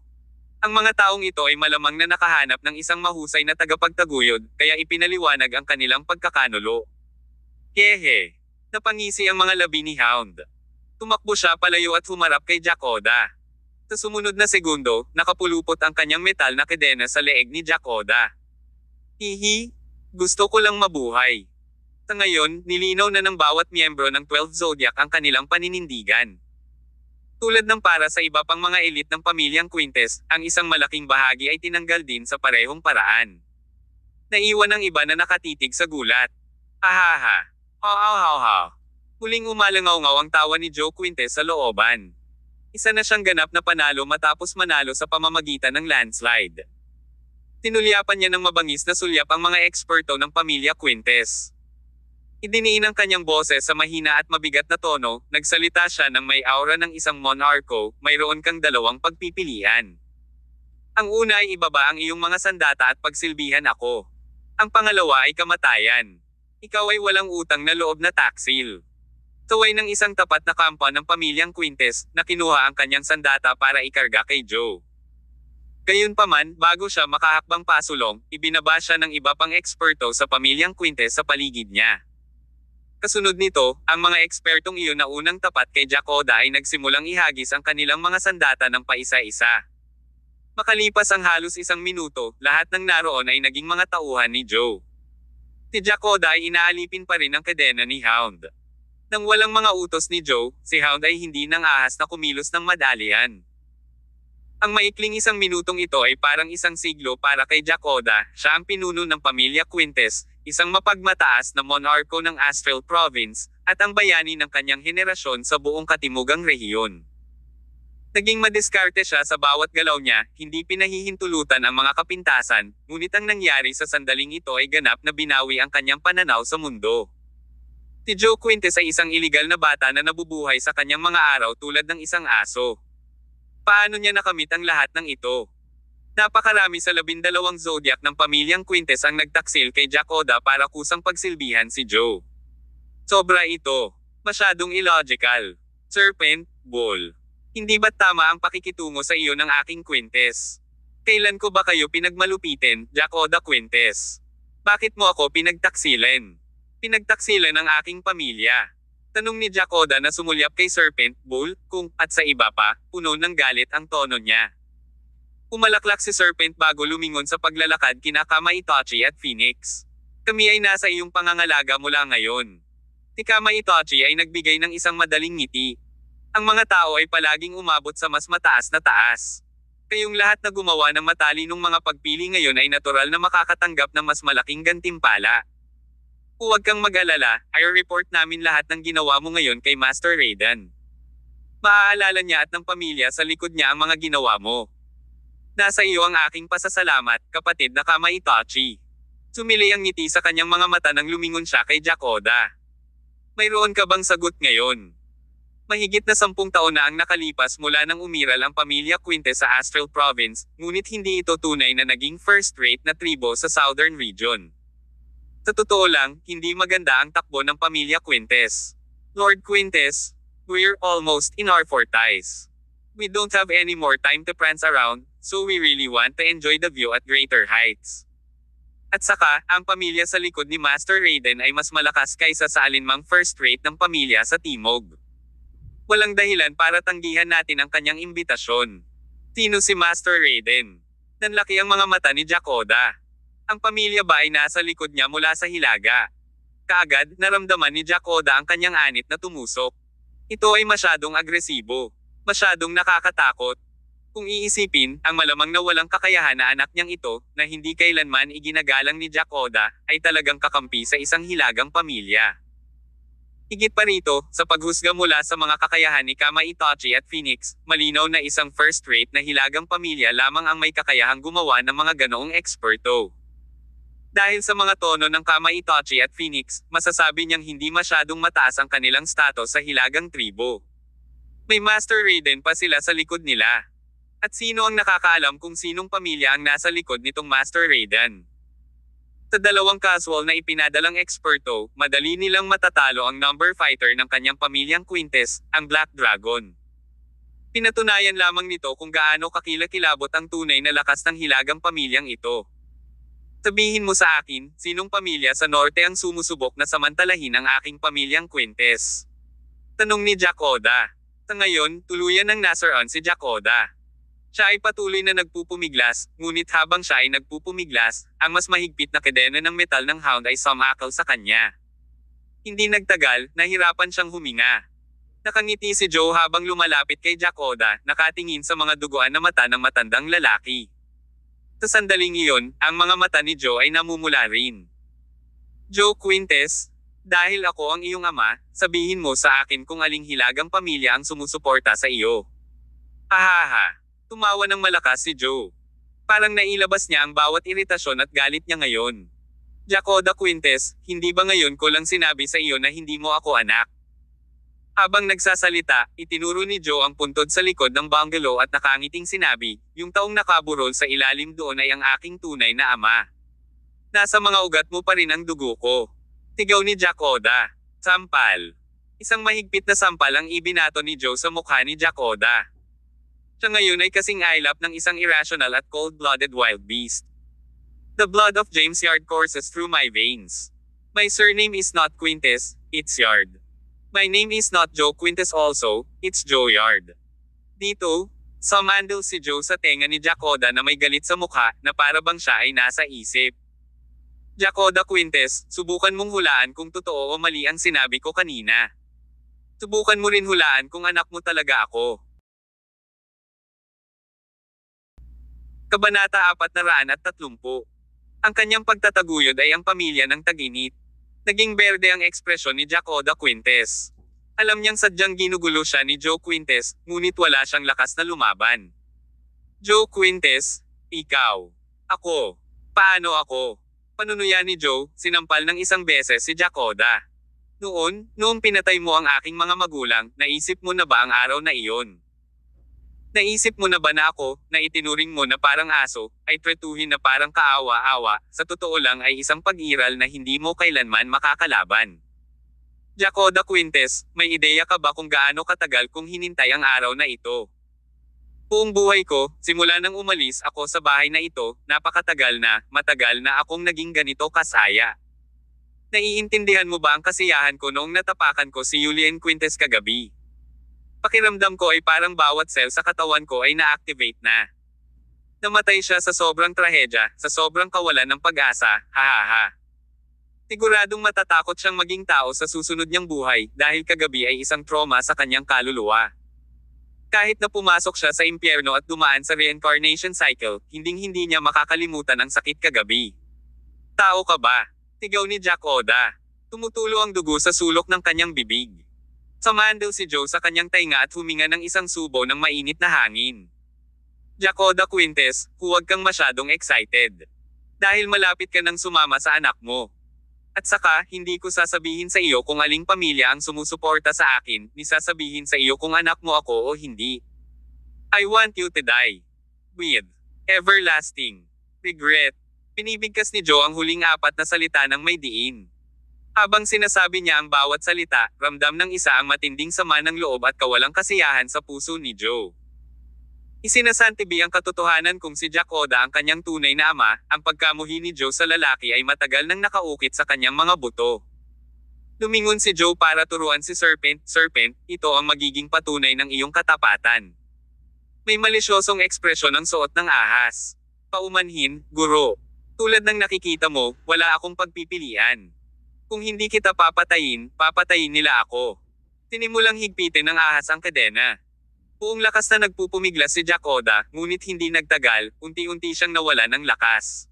Ang mga taong ito ay malamang na nakahanap ng isang mahusay na tagapagtaguyod, kaya ipinaliwanag ang kanilang pagkakanulo. Hehe. Napangisi ang mga labi ni Hound. Tumakbo siya palayo at humarap kay Jack Oda. Sa sumunod na segundo, nakapulupot ang kanyang metal na kadena sa leeg ni Jack Oda. Hihi, gusto ko lang mabuhay. Sa ngayon, nilinaw na ng bawat miyembro ng 12 Zodiac ang kanilang paninindigan. Tulad ng para sa iba pang mga elite ng pamilyang Quintes, ang isang malaking bahagi ay tinanggal din sa parehong paraan. Naiwan ang iba na nakatitig sa gulat. Hahaha. Ha. Muling umalangaw-ngaw ang tawa ni Joe Quintes sa looban. Isa na siyang ganap na panalo matapos manalo sa pamamagitan ng landslide. Tinulyapan niya ng mabangis na sulyap ang mga eksperto ng pamilya Quintes. Idiniin ang kanyang boses sa mahina at mabigat na tono, nagsalita siya ng may aura ng isang monarko, mayroon kang 2 pagpipilian. Ang una ay ibaba ang iyong mga sandata at pagsilbihan ako. Ang pangalawa ay kamatayan. Ikaw ay walang utang na loob na taksil. Taway ng isang tapat na kampa ng pamilyang Quintes, na kinuha ang kanyang sandata para ikarga kay Joe. Gayunpaman, bago siya makahakbang pasulong, ibinaba siya ng iba pang eksperto sa pamilyang Quintes sa paligid niya. Kasunod nito, ang mga ekspertong iyon na unang tapat kay Jack Oda ay nagsimulang ihagis ang kanilang mga sandata ng paisa-isa. Makalipas ang halos 1 minuto, lahat ng naroon ay naging mga tauhan ni Joe. Si Jack Oda ay inaalipin pa rin ang kadena ni Hound. Nang walang mga utos ni Joe, si Hound ay hindi nang ahas na kumilos ng madalian. Ang maikling 1 minutong ito ay parang 1 siglo para kay Jack Oda, siya ang pinuno ng pamilya Quintes, isang mapagmataas na monarko ng Astral Province, at ang bayani ng kanyang henerasyon sa buong katimugang rehiyon. Naging madiskarte siya sa bawat galaw niya, hindi pinahihintulutan ang mga kapintasan, ngunit ang nangyari sa sandaling ito ay ganap na binawi ang kanyang pananaw sa mundo. Si Joe Quintes ay isang iligal na bata na nabubuhay sa kanyang mga araw tulad ng isang aso. Paano niya nakamit ang lahat ng ito? Napakarami sa 12 Zodiac ng pamilyang Quintes ang nagtaksil kay Jack Oda para kusang pagsilbihan si Joe. Sobra ito. Masyadong illogical. Serpent, Bull. Hindi ba't tama ang pakikitungo sa iyo ng aking Quintes? Kailan ko ba kayo pinagmalupitin, Jack Oda Quintes? Bakit mo ako pinagtaksilan? Pinagtaksilan ng aking pamilya. Tanong ni Jack Oda na sumulyap kay Serpent, Bull, Kung, at sa iba pa, puno ng galit ang tono niya. Umalaklak si Serpent bago lumingon sa paglalakad kina Kama Itachi at Phoenix. Kami ay nasa iyong pangangalaga mula ngayon. Si Kama Itachi ay nagbigay ng isang madaling ngiti. Ang mga tao ay palaging umabot sa mas mataas na taas. Kayong lahat na gumawa ng matalinong mga pagpili ngayon ay natural na makakatanggap ng mas malaking gantimpala. Huwag kang mag-alala, i-report namin lahat ng ginawa mo ngayon kay Master Raiden. Maaalala niya at ng pamilya sa likod niya ang mga ginawa mo. Nasa iyo ang aking pasasalamat, kapatid na Kama Itachi. Sumili ang ngiti sa kanyang mga mata nang lumingon siya kay Jack Oda. Mayroon ka bang sagot ngayon? Mahigit na 10 taon na ang nakalipas mula nang umiral ang pamilya Quintes sa Astral Province, ngunit hindi ito tunay na naging first-rate na tribo sa Southern Region. Sa totoo lang, hindi maganda ang takbo ng pamilya Quintes. Lord Quintes, we're almost in our 40s. We don't have any more time to prance around, so we really want to enjoy the view at greater heights. At saka, ang pamilya sa likod ni Master Raiden ay mas malakas kaysa sa alinmang first-rate ng pamilya sa Timog. Walang dahilan para tanggihan natin ang kanyang imbitasyon. Sino si Master Raiden? Nanlaki ang mga mata ni Jack Oda. Ang pamilya ba ay nasa likod niya mula sa hilaga? Kaagad, naramdaman ni Jack Oda ang kanyang anit na tumusok. Ito ay masyadong agresibo. Masyadong nakakatakot. Kung iisipin, ang malamang na walang kakayahan na anak niyang ito, na hindi kailanman iginagalang ni Jack Oda, ay talagang kakampi sa isang hilagang pamilya. Higit pa rito, sa paghusga mula sa mga kakayahan ni Kama Itachi at Phoenix, malinaw na isang first-rate na hilagang pamilya lamang ang may kakayahang gumawa ng mga ganoong eksperto. Dahil sa mga tono ng Kama Itachi at Phoenix, masasabi niyang hindi masyadong mataas ang kanilang status sa hilagang tribo. May Master Raiden pa sila sa likod nila. At sino ang nakakaalam kung sinong pamilya ang nasa likod nitong Master Raiden? Sa dalawang casual na ipinadalang eksperto, madali nilang matatalo ang number fighter ng kanyang pamilyang Quintes, ang Black Dragon. Pinatunayan lamang nito kung gaano kakilakilabot ang tunay na lakas ng hilagang pamilyang ito. Sabihin mo sa akin, sinong pamilya sa norte ang sumusubok na samantalahin ang aking pamilyang Quintes? Tanong ni Jack Oda. Sa ngayon, tuluyan ng nasaroon si Jack Oda. Siya ay patuloy na nagpupumiglas, ngunit habang siya ay nagpupumiglas, ang mas mahigpit na kadena ng metal ng hound ay sumakal sa kanya. Hindi nagtagal, nahirapan siyang huminga. Nakangiti si Joe habang lumalapit kay Jack Oda, nakatingin sa mga duguan na mata ng matandang lalaki. Sa sandaling iyon, ang mga mata ni Joe ay namumula rin. Joe Quintes, dahil ako ang iyong ama, sabihin mo sa akin kung aling hilagang pamilya ang sumusuporta sa iyo. Hahaha. Tumawa ng malakas si Joe. Parang nailabas niya ang bawat iritasyon at galit niya ngayon. Jack Oda Quintes, hindi ba ngayon ko lang sinabi sa iyo na hindi mo ako anak? Habang nagsasalita, itinuro ni Joe ang puntod sa likod ng bungalow at nakangiting sinabi, yung taong nakaburol sa ilalim doon ay ang aking tunay na ama. Nasa mga ugat mo pa rin ang dugo ko. Tigaw ni Jack Oda. Sampal. Isang mahigpit na sampal ang ibinato ni Joe sa mukha ni Jack Oda. Siya ngayon ay kasing ailap ng isang irrational at cold-blooded wild beast. The blood of James Yard courses through my veins. My surname is not Quintes, it's Yard. My name is not Joe Quintes also, it's Joe Yard. Dito, sumandal si Joe sa tenga ni Jack Oda na may galit sa mukha, na para bang siya ay nasa isip. Jack Oda Quintes, subukan mong hulaan kung totoo o mali ang sinabi ko kanina. Subukan mo rin hulaan kung anak mo talaga ako. Kabanata 430. Ang kanyang pagtataguyod ay ang pamilya ng Taginit. Naging berde ang ekspresyon ni Jack Oda Quintes. Alam niyang sadyang ginugulo siya ni Joe Quintes, ngunit wala siyang lakas na lumaban. Joe Quintes, ikaw. Ako. Paano ako? Panunuya ni Joe, sinampal ng isang beses si Jack Oda. Noong pinatay mo ang aking mga magulang, naisip mo na ba ang araw na iyon? Naisip mo na ba na ako, na itinuring mo na parang aso, ay tretuhin na parang kaawa-awa, sa totoo lang ay isang pag-iral na hindi mo kailanman makakalaban? Jack Oda Quintes, may ideya ka ba kung gaano katagal kong hinintay ang araw na ito? Buong buhay ko, simula nang umalis ako sa bahay na ito, matagal na akong naging ganito kasaya. Naiintindihan mo ba ang kasiyahan ko noong natapakan ko si Julian Quintes kagabi? Pakiramdam ko ay parang bawat cell sa katawan ko ay na-activate na. Namatay siya sa sobrang trahedya, sa sobrang kawalan ng pag-asa, hahaha. Siguradong matatakot siyang maging tao sa susunod niyang buhay, dahil kagabi ay isang trauma sa kanyang kaluluwa. Kahit na pumasok siya sa impyerno at dumaan sa reincarnation cycle, hinding-hindi niya makakalimutan ang sakit kagabi. Tao ka ba? Sigaw ni Jack Oda. Tumutulo ang dugo sa sulok ng kanyang bibig. Sumandal si Joe sa kanyang tainga at huminga ng isang subo ng mainit na hangin. Jack Oda Quintes, huwag kang masyadong excited. Dahil malapit ka nang sumama sa anak mo. At saka, hindi ko sasabihin sa iyo kung aling pamilya ang sumusuporta sa akin, ni sasabihin sa iyo kung anak mo ako o hindi. I want you to die. With everlasting regret. Pinibigkas ni Joe ang huling apat na salita ng may diin. Habang sinasabi niya ang bawat salita, ramdam ng isa ang matinding sama ng loob at kawalang kasiyahan sa puso ni Joe. Isinasantibi ang katotohanan kung si Jack Oda ang kanyang tunay na ama, ang pagkamuhi ni Joe sa lalaki ay matagal nang nakaukit sa kanyang mga buto. Lumingon si Joe para turuan si Serpent, ito ang magiging patunay ng iyong katapatan. May malisyosong ekspresyon ang suot ng ahas. Paumanhin, guro. Tulad ng nakikita mo, wala akong pagpipilian. Kung hindi kita papatayin nila ako. Tinimulang higpitin ng ahas ang kadena. Buong lakas na nagpupumiglas si Jack Oda, ngunit hindi nagtagal, unti-unti siyang nawala ng lakas.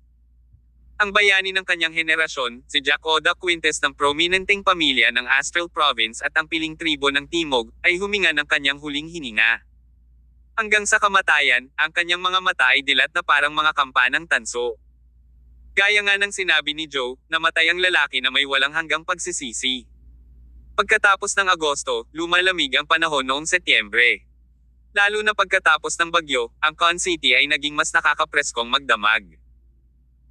Ang bayani ng kanyang henerasyon, si Jack Oda Quintes ng prominenteng pamilya ng Astral Province at ang piling tribo ng Timog, ay huminga ng kanyang huling hininga. Hanggang sa kamatayan, ang kanyang mga mata ay dilat na parang mga kampanang tanso. Gaya nga ng sinabi ni Joe, namatay ang lalaki na may walang hanggang pagsisisi. Pagkatapos ng Agosto, lumalamig ang panahon noong Setyembre. Lalo na pagkatapos ng bagyo, ang Con City ay naging mas nakakapreskong magdamag.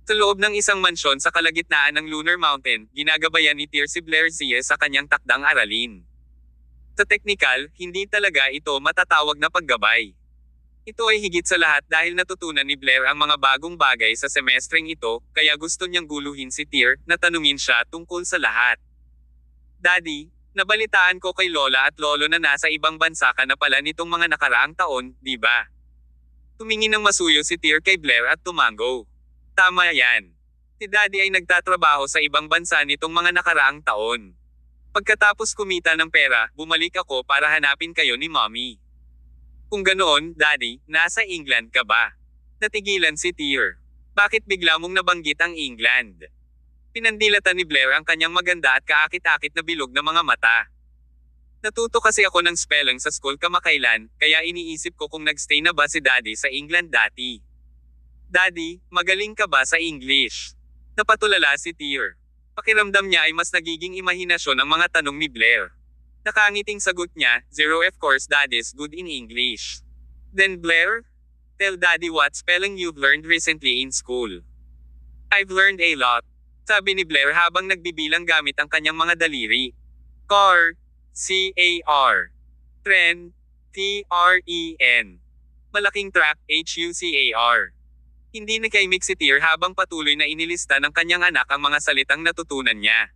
Sa loob ng isang mansyon sa kalagitnaan ng Lunar Mountain, ginagabayan ni Tyr si Blair Zie sa kanyang takdang aralin. Sa teknikal, hindi talaga ito matatawag na paggabay. Ito ay higit sa lahat dahil natutunan ni Blair ang mga bagong bagay sa semestreng ito, kaya gusto niyang guluhin si Tyr, na tanungin siya tungkol sa lahat. Daddy, nabalitaan ko kay Lola at Lolo na nasa ibang bansa ka na pala nitong mga nakaraang taon, di ba? Tumingin ng masuyo si Tyr kay Blair at tumango. Tama yan. Si Daddy ay nagtatrabaho sa ibang bansa nitong mga nakaraang taon. Pagkatapos kumita ng pera, bumalik ako para hanapin kayo ni Mommy. Kung ganoon, Daddy, nasa England ka ba? Natigilan si Tyr. Bakit bigla mong nabanggit ang England? Pinandilatan ni Blair ang kanyang maganda at kaakit-akit na bilog na mga mata. Natuto kasi ako ng spelling sa school kamakailan, kaya iniisip ko kung nagstay na ba si Daddy sa England dati. Daddy, magaling ka ba sa English? Napatulala si Tyr. Pakiramdam niya ay mas nagiging imahinasyon ang mga tanong ni Blair. Nakangiting sagot niya, "Zero, of course Daddy's good in English." Then Blair, tell Daddy what spelling you've learned recently in school. I've learned a lot. Sabi ni Blair habang nagbibilang gamit ang kanyang mga daliri. Car, C-A-R. Tren, T-R-E-N. Malaking truck, H-U-C-A-R. Hindi nakaimik si Tyr habang patuloy na inilista ng kanyang anak ang mga salitang natutunan niya.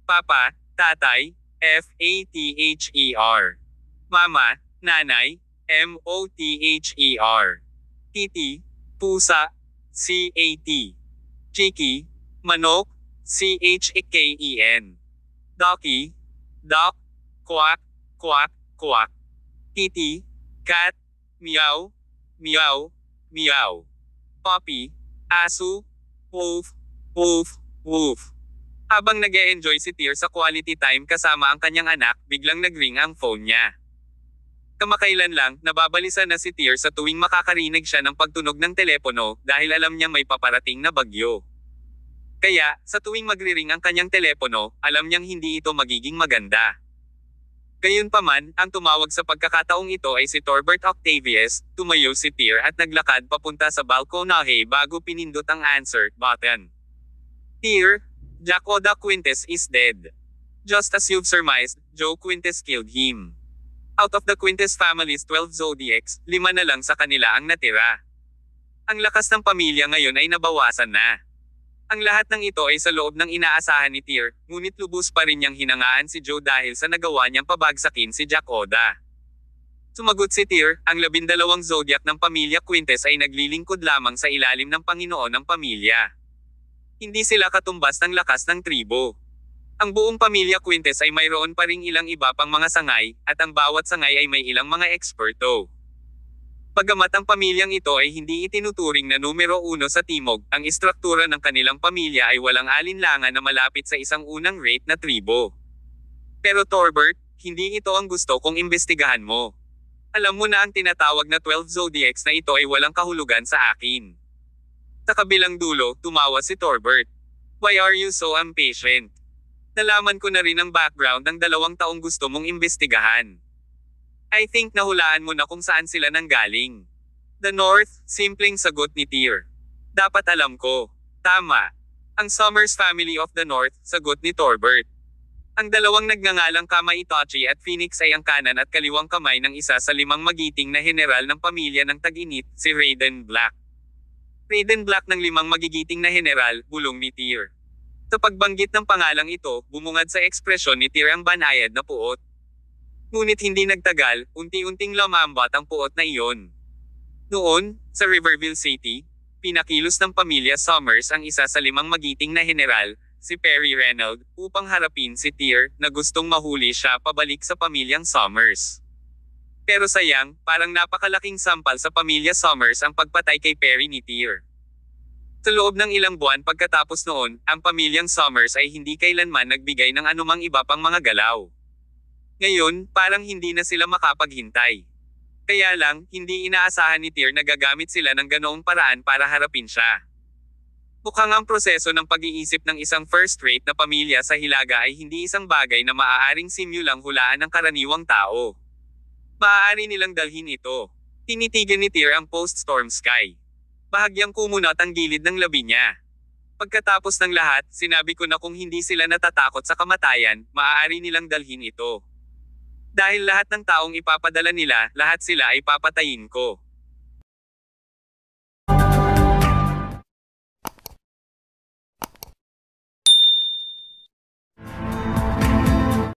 Papa, tatay, F-A-T-H-E-R. Mama, nanay, M-O-T-H-E-R. Titi, pusa, C-A-T. Chiki, manok, C-H-I-K-E-N. Ducky, duck, quack, quack, quack. Kitty, cat, meow, meow, meow. Puppy, aso, wolf, wolf, wolf. Habang nag-e-enjoy si Tyr sa quality time kasama ang kanyang anak, biglang nag-ring ang phone niya. Kamakailan lang, nababalisa na si Tyr sa tuwing makakarinig siya ng pagtunog ng telepono, dahil alam niya may paparating na bagyo. Kaya, sa tuwing magriring ang kanyang telepono, alam niyang hindi ito magiging maganda. Gayunpaman, ang tumawag sa pagkakataong ito ay si Torbert Octavius. Tumayo si Tyr at naglakad papunta sa balkonahe bago pinindot ang answer button. Tyr, Jack Oda Quintes is dead. Just as you've surmised, Joe Quintes killed him. Out of the Quintes family's 12 zodiacs, 5 na lang sa kanila ang natira. Ang lakas ng pamilya ngayon ay nabawasan na. Ang lahat ng ito ay sa loob ng inaasahan ni Tyr, ngunit lubos pa rin niyang hinangaan si Joe dahil sa nagawa niyang pabagsakin si Jack Oda. Sumagot si Tyr, ang 12 zodiac ng pamilya Quintes ay naglilingkod lamang sa ilalim ng Panginoon ng pamilya. Hindi sila katumbas ng lakas ng tribo. Ang buong pamilya Quintes ay mayroon pa ring ilang iba pang mga sangay, at ang bawat sangay ay may ilang mga eksperto. Bagamat ang pamilyang ito ay hindi itinuturing na numero 1 sa Timog, ang istruktura ng kanilang pamilya ay walang alinlangan na malapit sa isang unang rate na tribo. Pero Torbert, hindi ito ang gusto kong imbestigahan mo. Alam mo na ang tinatawag na 12 zodiacs na ito ay walang kahulugan sa akin. Sa kabilang dulo, tumawa si Torbert. Why are you so impatient? Nalaman ko na rin ang background ng 2 taong gusto mong imbestigahan. I think nahulaan mo na kung saan sila nanggaling. The North, simpleng sagot ni Tyr. Dapat alam ko. Tama. Ang Summers family of the North, sagot ni Torbert. Ang 2 nagngangalang Kama Itachi at Phoenix ay ang kanan at kaliwang kamay ng isa sa 5 magiting na general ng pamilya ng Tag-init, si Raiden Black. Raiden Black ng 5 magigiting na general, bulong ni Tyr. Sa pagbanggit ng pangalang ito, bumungad sa ekspresyon ni Tyr ang banayad na puot. Ngunit hindi nagtagal, unti-unting lumambat ang puot na iyon. Noon, sa Riverville City, pinakilos ng pamilya Summers ang isa sa 5 magiting na general, si Perry Reynolds, upang harapin si Tyr, na gustong mahuli siya pabalik sa pamilyang Summers. Pero sayang, parang napakalaking sampal sa pamilya Summers ang pagpatay kay Perry ni Tyr. Sa loob ng ilang buwan pagkatapos noon, ang pamilyang Summers ay hindi kailanman nagbigay ng anumang iba pang mga galaw. Ngayon, parang hindi na sila makapaghintay. Kaya lang, hindi inaasahan ni Tyr na gagamit sila ng ganoong paraan para harapin siya. Mukhang ang proseso ng pag-iisip ng isang first-rate na pamilya sa Hilaga ay hindi isang bagay na maaaring simulang hulaan ng karaniwang tao. Maaari nilang dalhin ito. Tinitigan ni Tyr ang post-storm sky. Bahagyang kumunat ang gilid ng labi niya. Pagkatapos ng lahat, sinabi ko na kung hindi sila natatakot sa kamatayan, maaari nilang dalhin ito. Dahil lahat ng taong ipapadala nila, lahat sila ay papatayin ko.